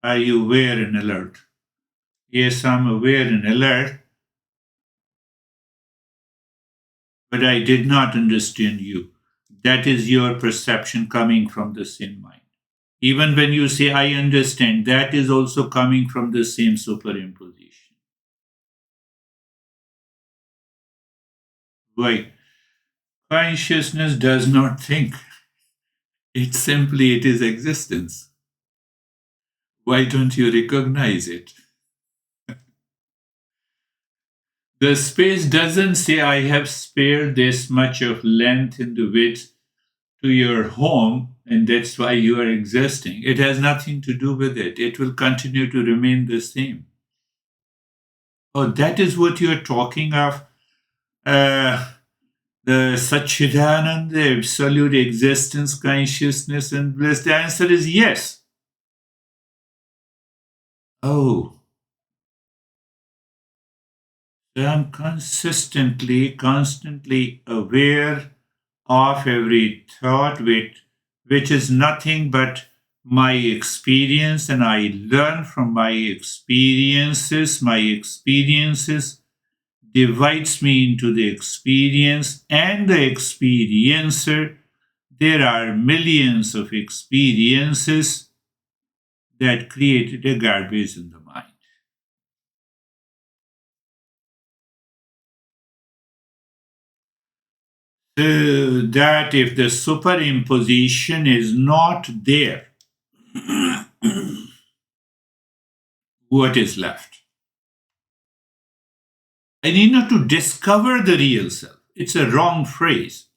Are you aware and alert? Yes, I'm aware and alert, but I did not understand you. That is your perception coming from the same mind. Even when you say, I understand, that is also coming from the same superimposition. Why? Consciousness does not think. It is existence. Why don't you recognize it? The space doesn't say, I have spared this much of length in the width to your home, and that's why you are existing. It has nothing to do with it. It will continue to remain the same. Oh, that is what you are talking of. The Satchidanand, the absolute existence, consciousness, and bliss. The answer is yes. Oh, so I'm constantly aware of every thought which is nothing but my experience, and I learn from my experiences. My experiences divides me into the experience and the experiencer. There are millions of experiences that created a garbage in the mind. So that if the superimposition is not there, what is left? I need not to discover the real self. It's a wrong phrase.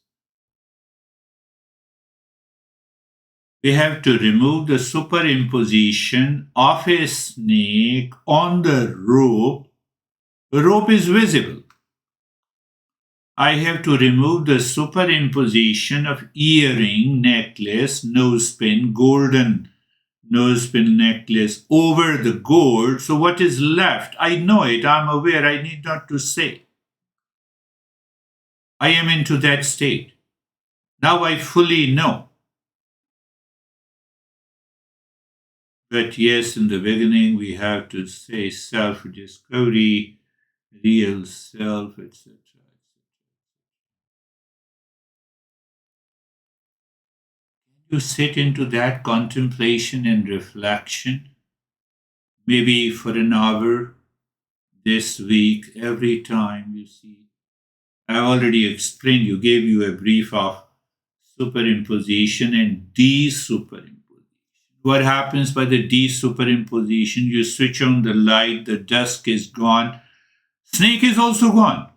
We have to remove the superimposition of a snake on the rope. The rope is visible. I have to remove the superimposition of earring, necklace, nosepin, golden nosepin necklace over the gold. So what is left? I know it. I'm aware. I need not to say. I am into that state. Now I fully know. But yes, in the beginning, we have to say self discovery, real self, etc. You sit into that contemplation and reflection, maybe for an hour this week, every time you see. I already explained, you gave you a brief of superimposition and de-superimposition. What happens by the de-superimposition? You switch on the light, the dusk is gone, snake is also gone.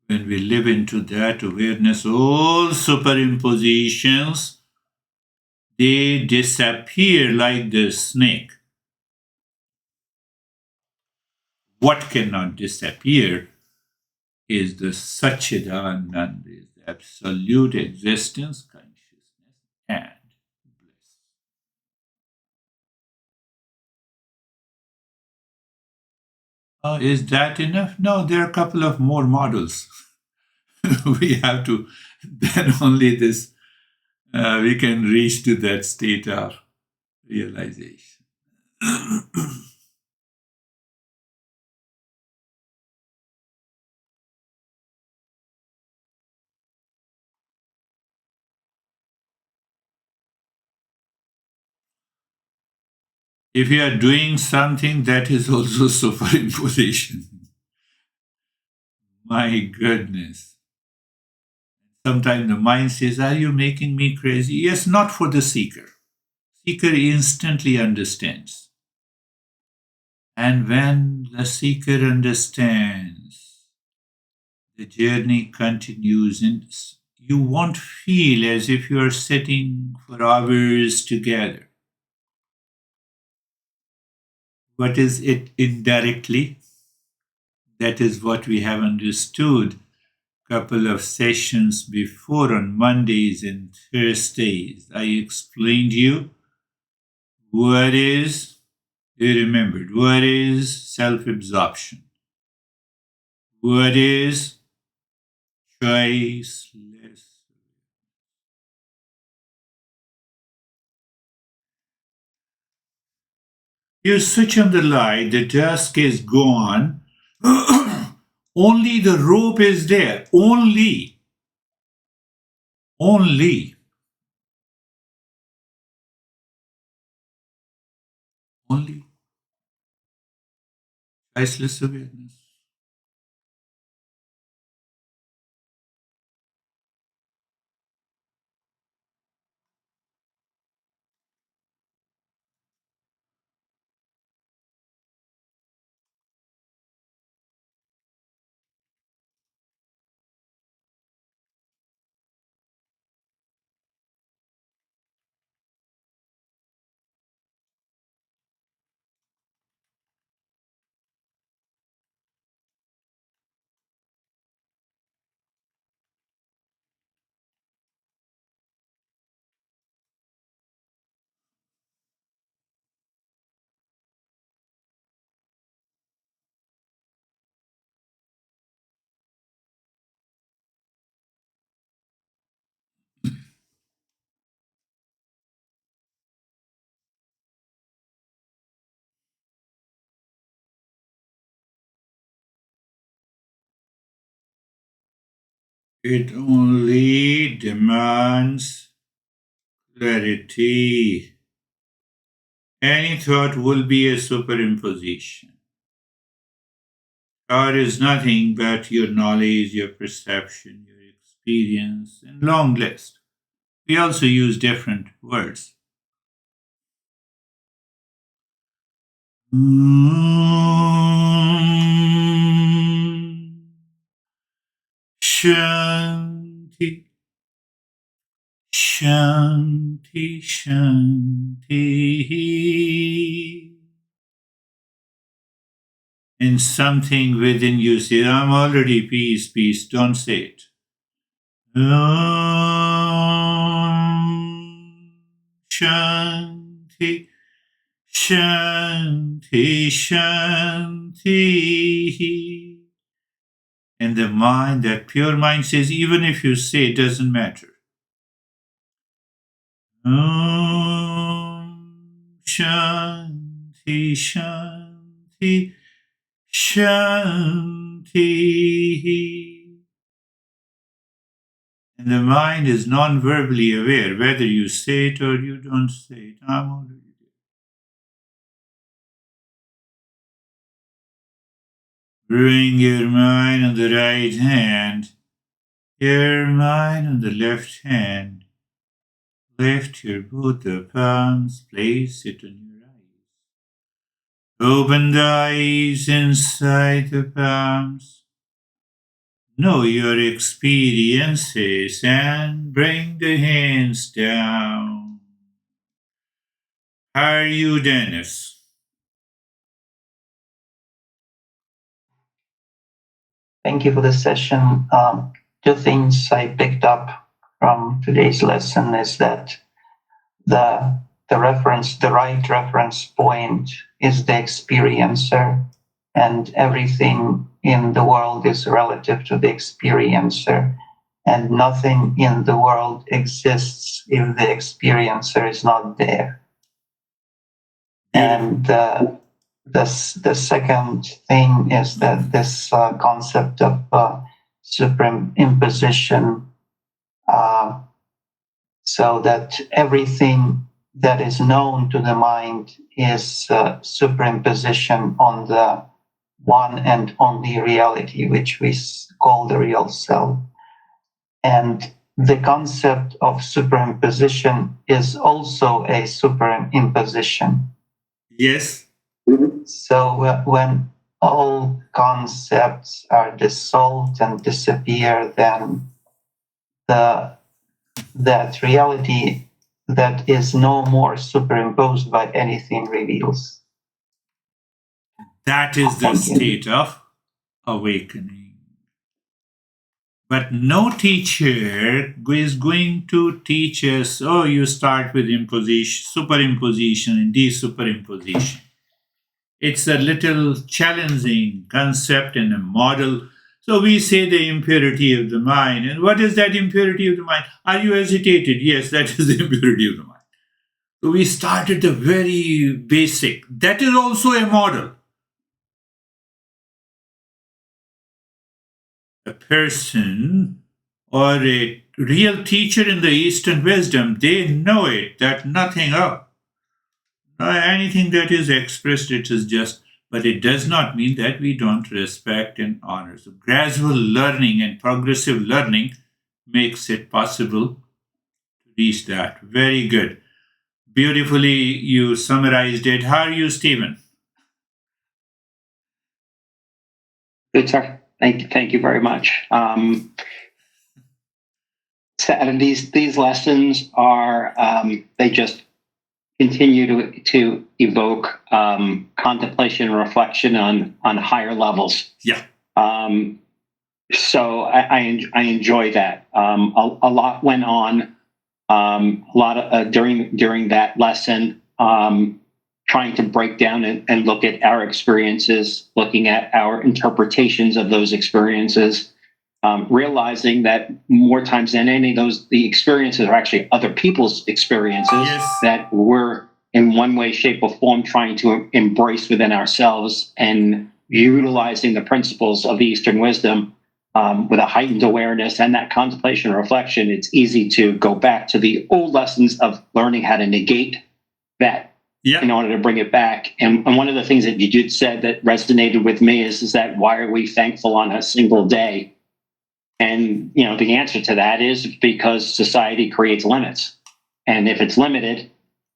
When we live into that awareness, all superimpositions, they disappear like the snake. What cannot disappear is the Satchidanand, is the absolute existence, consciousness, and bliss. Is that enough? No, there are a couple of more models. We have to, then only this, we can reach to that state of realization. If you are doing something, that is also superimposition. My goodness. Sometimes the mind says, are you making me crazy? Yes, not for the seeker. Seeker instantly understands. And when the seeker understands, the journey continues, and you won't feel as if you are sitting for hours together. What is it indirectly? That is what we have understood couple of sessions before on Mondays and Thursdays. I explained you what is, you remembered, what is self-absorption? What is choiceless? You switch on the light, the dusk is gone. Only the rope is there. Only. Only. Only. Choiceless awareness. It only demands clarity. Any thought will be a superimposition. Thought is nothing but your knowledge, your perception, your experience, and long list. We also use different words. Shanti, Shanti, Shanti. And something within you says, I'm already peace, peace, don't say it. Shanti, Shanti, Shanti. And the mind, that pure mind says, even if you say it doesn't matter. Shanti, Shanti, Shanti. And the mind is non-verbally aware, whether you say it or you don't say it. I'm already there. Bring your mind on the right hand, your mind on the left hand. Lift your both the palms, place it on your eyes. Open the eyes inside the palms. Know your experiences and bring the hands down. How are you, Dennis? Thank you for the session. Two things I picked up from today's lesson is that the right reference point is the experiencer, and everything in the world is relative to the experiencer, and nothing in the world exists if the experiencer is not there. And the second thing is that this concept of superimposition, so that everything that is known to the mind is superimposition on the one and only reality, which we call the real self. And the concept of superimposition is also a superimposition. Yes. So when all concepts are dissolved and disappear, then that reality that is no more superimposed by anything reveals. That is the state of awakening. But no teacher is going to teach us, oh, you start with imposition, superimposition, and desuperimposition. It's a little challenging concept and a model. So we say the impurity of the mind. And what is that impurity of the mind? Are you agitated? Yes, that is the impurity of the mind. So we start at the very basic. That is also a model. A person or a real teacher in the Eastern wisdom, they know it, that nothing up. Anything that is expressed, it is just, but it does not mean that we don't respect and honor. So gradual learning and progressive learning makes it possible to reach that. Very good. Beautifully, you summarized it. How are you, Stephen? Good, sir. Thank you very much. And these lessons are they just continue to evoke contemplation and reflection on higher levels. Yeah. So I enjoy that. A lot went on. A lot of during that lesson. Trying to break down and look at our experiences, looking at our interpretations of those experiences, realizing that more times than any of those, the experiences are actually other people's experiences. Yes. That we're in one way, shape, or form trying to embrace within ourselves, and utilizing the principles of Eastern wisdom with a heightened awareness and that contemplation and reflection. It's easy to go back to the old lessons of learning how to negate that. Yeah. In order to bring it back. And one of the things that you said that resonated with me is that why are we thankful on a single day? And the answer to that is because society creates limits. And if it's limited,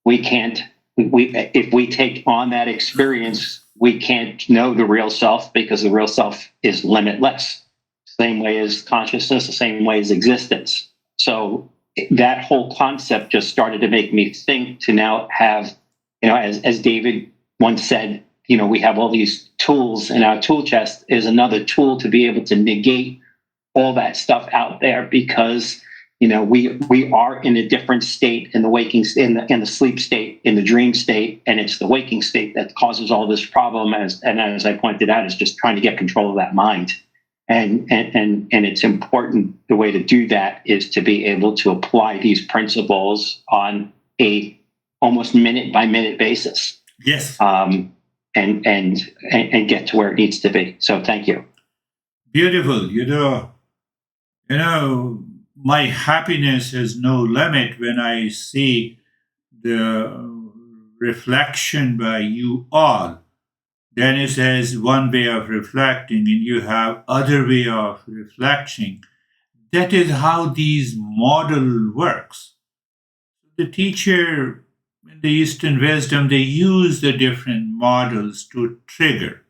we can't, if we take on that experience, we can't know the real self, because the real self is limitless. Same way as consciousness, the same way as existence. So that whole concept just started to make me think to now have, as David once said, we have all these tools in our tool chest. Is another tool to be able to negate all that stuff out there, because we are in a different state in the waking, in the sleep state, in the dream state, and it's the waking state that causes all this problem. As I pointed out, is just trying to get control of that mind, and it's important. The way to do that is to be able to apply these principles on a almost minute by minute basis. Yes. And get to where it needs to be. So thank you. Beautiful. My happiness has no limit when I see the reflection by you all. Dennis has one way of reflecting, and you have other way of reflecting. That is how these model works. The teacher in the Eastern wisdom, they use the different models to trigger,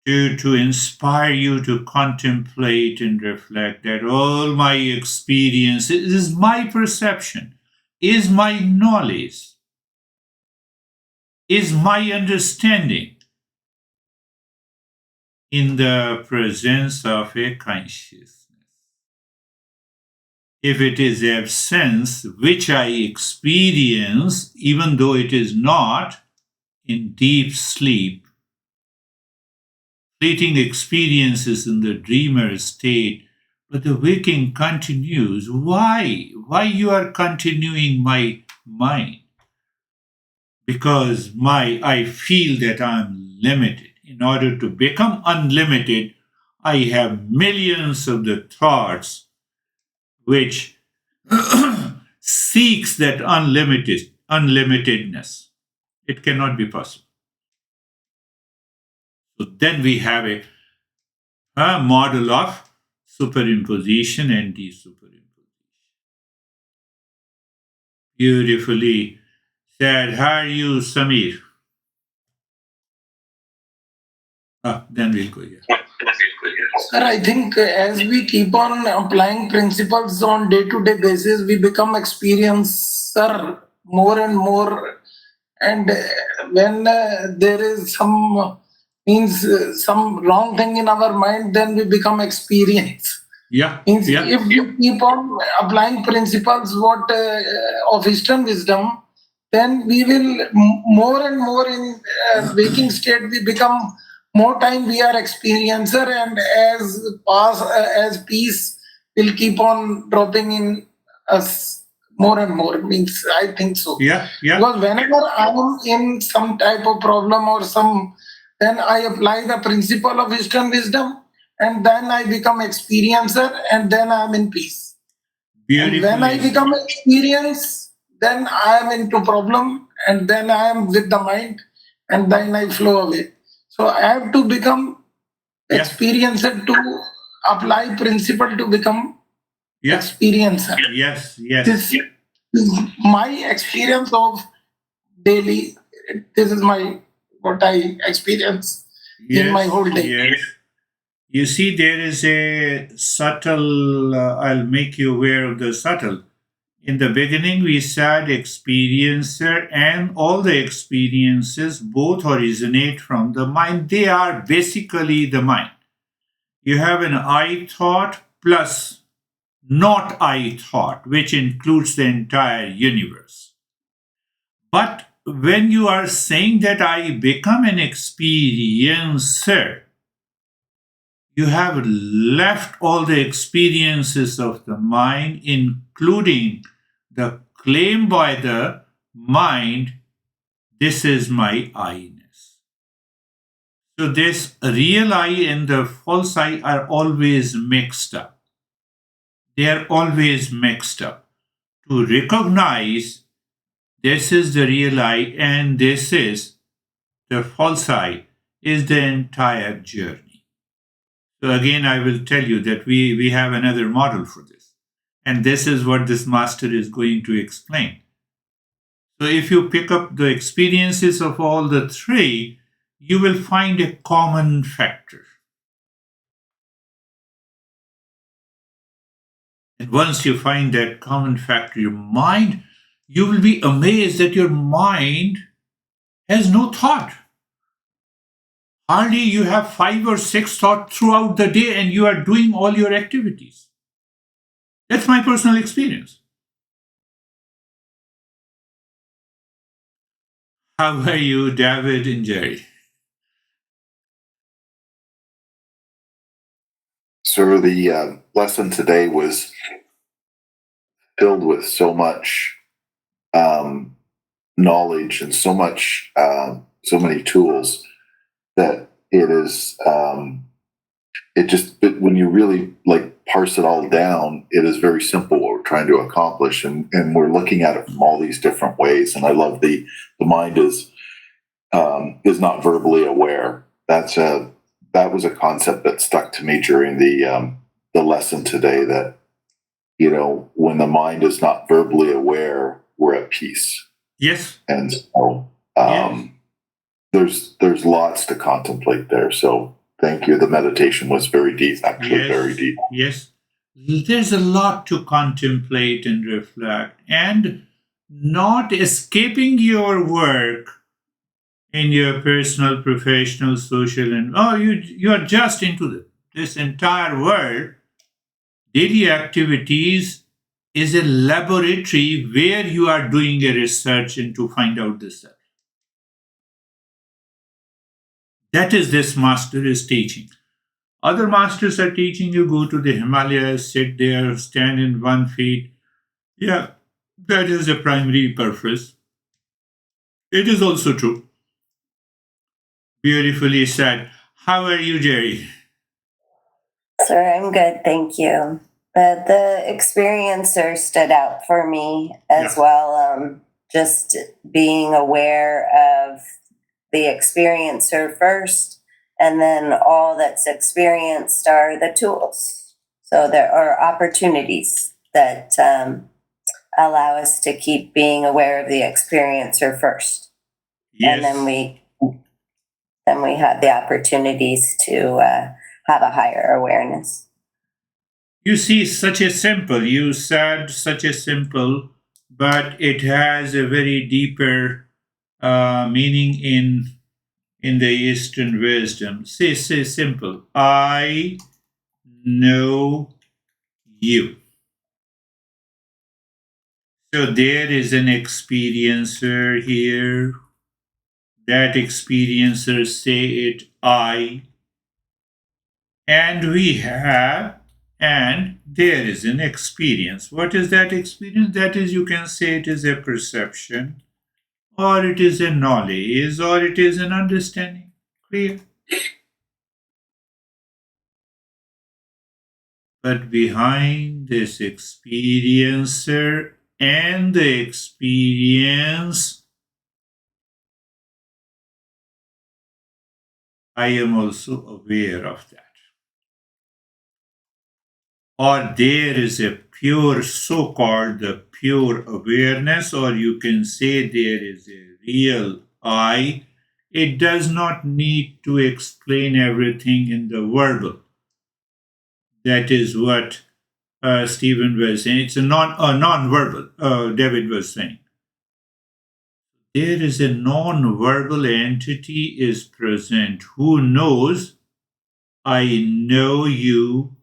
to inspire you to contemplate and reflect that all my experience is my perception, is my knowledge, is my understanding in the presence of a consciousness. If it is absence, which I experience, even though it is not in deep sleep, fleeting experiences in the dreamer state, but the waking continues. Why? Why you are continuing my mind? Because I feel that I'm limited. In order to become unlimited, I have millions of the thoughts which seeks that unlimitedness. It cannot be possible. So then we have a model of superimposition and desuperimposition. Beautifully said. How are you, Samir? Then we'll go here. Sir, I think as we keep on applying principles on day-to-day basis, we become experiencer more and more. And when there is some wrong thing in our mind, then we become experience. Means if you keep on applying principles of Eastern wisdom, then we will more and more in waking state we become more time we are experiencer, and as peace will keep on dropping in us more and more. Means I think so. Because whenever I am in some type of problem or then I apply the principle of Eastern wisdom, and then I become experiencer, and then I am in peace. And when I become experience, then I am into problem, and then I am with the mind, and then I flow away. So I have to become experiencer to apply principle to become experiencer. Yes. This is my experience of daily. This is what I experience in my whole day. Yes. You see, there is a subtle, I'll make you aware of the subtle. In the beginning, we said experiencer, and all the experiences both originate from the mind. They are basically the mind. You have an I thought plus not I thought, which includes the entire universe. But when you are saying that I become an experiencer, you have left all the experiences of the mind, including the claim by the mind, this is my I-ness. So this real I and the false I are always mixed up. They are always mixed up. To recognize this is the real I and this is the false I is the entire journey. So again, I will tell you that we have another model for this. And this is what this master is going to explain. So if you pick up the experiences of all the three, you will find a common factor. And once you find that common factor, your mind, you will be amazed that your mind has no thought. Hardly you have 5 or 6 thoughts throughout the day and you are doing all your activities. That's my personal experience. How are you, David and Jerry? Sir, the lesson today was filled with so much knowledge and so many tools that it is. But when you really parse it all down, it is very simple what we're trying to accomplish, and we're looking at it from all these different ways. And I love the mind is not verbally aware. That was a concept that stuck to me during the lesson today. That when the mind is not verbally aware, we're at peace. Yes. And so there's lots to contemplate there. So thank you. The meditation was very deep, actually. Very deep. Yes. There's a lot to contemplate and reflect, and not escaping your work in your personal, professional, social, and you are just into this entire world. Daily activities is a laboratory where you are doing a research and to find out the self. That is this master is teaching. Other masters are teaching you go to the Himalayas, sit there, stand in 1 feet. Yeah, that is the primary purpose. It is also true. Beautifully said. How are you, Jerry? Sir, I'm good, thank you. The experiencer stood out for me as well. Just being aware of the experiencer first, And then all that's experienced are the tools. So there are opportunities that allow us to keep being aware of the experiencer first. Yes. And then we have the opportunities to have a higher awareness. You see, you said such a simple, but it has a very deeper meaning in the Eastern wisdom. Say simple. I know you. So there is an experiencer here. That experiencer say it I. And we have, and there is an experience. What is that experience? That is, you can say it is a perception, or it is a knowledge, or it is an understanding. Clear? But behind this experiencer and the experience, I am also aware of that. Or there is a pure, so called the pure awareness, or you can say there is a real I. It does not need to explain everything in the verbal. That is what Stephen was saying. It's a non-verbal, David was saying. There is a non-verbal entity is present who knows I know you,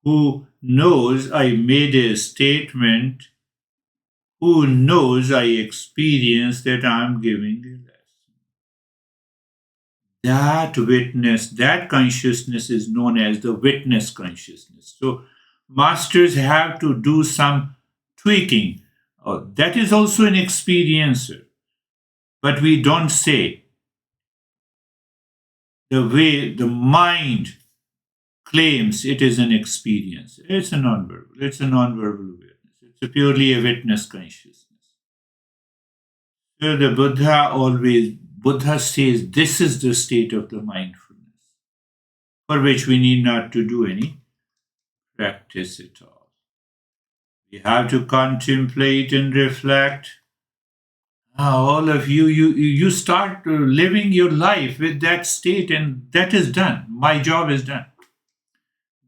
who knows I made a statement, who knows I experienced that I'm giving a lesson. That witness, that consciousness is known as the witness consciousness. So masters have to do some tweaking. That is also an experiencer. But we don't say the way the mind claims it is an experience. It's a non-verbal. It's a non-verbal awareness. It's purely a witness consciousness. So the Buddha says this is the state of the mindfulness, for which we need not to do any practice at all. We have to contemplate and reflect. All of you start living your life with that state, and that is done. My job is done.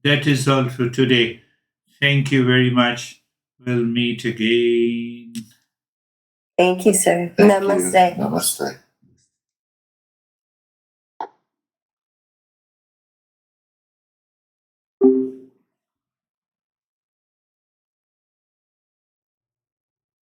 That is all for today. Thank you very much. We'll meet again. Thank you, sir. Thank Namaste. you. Namaste.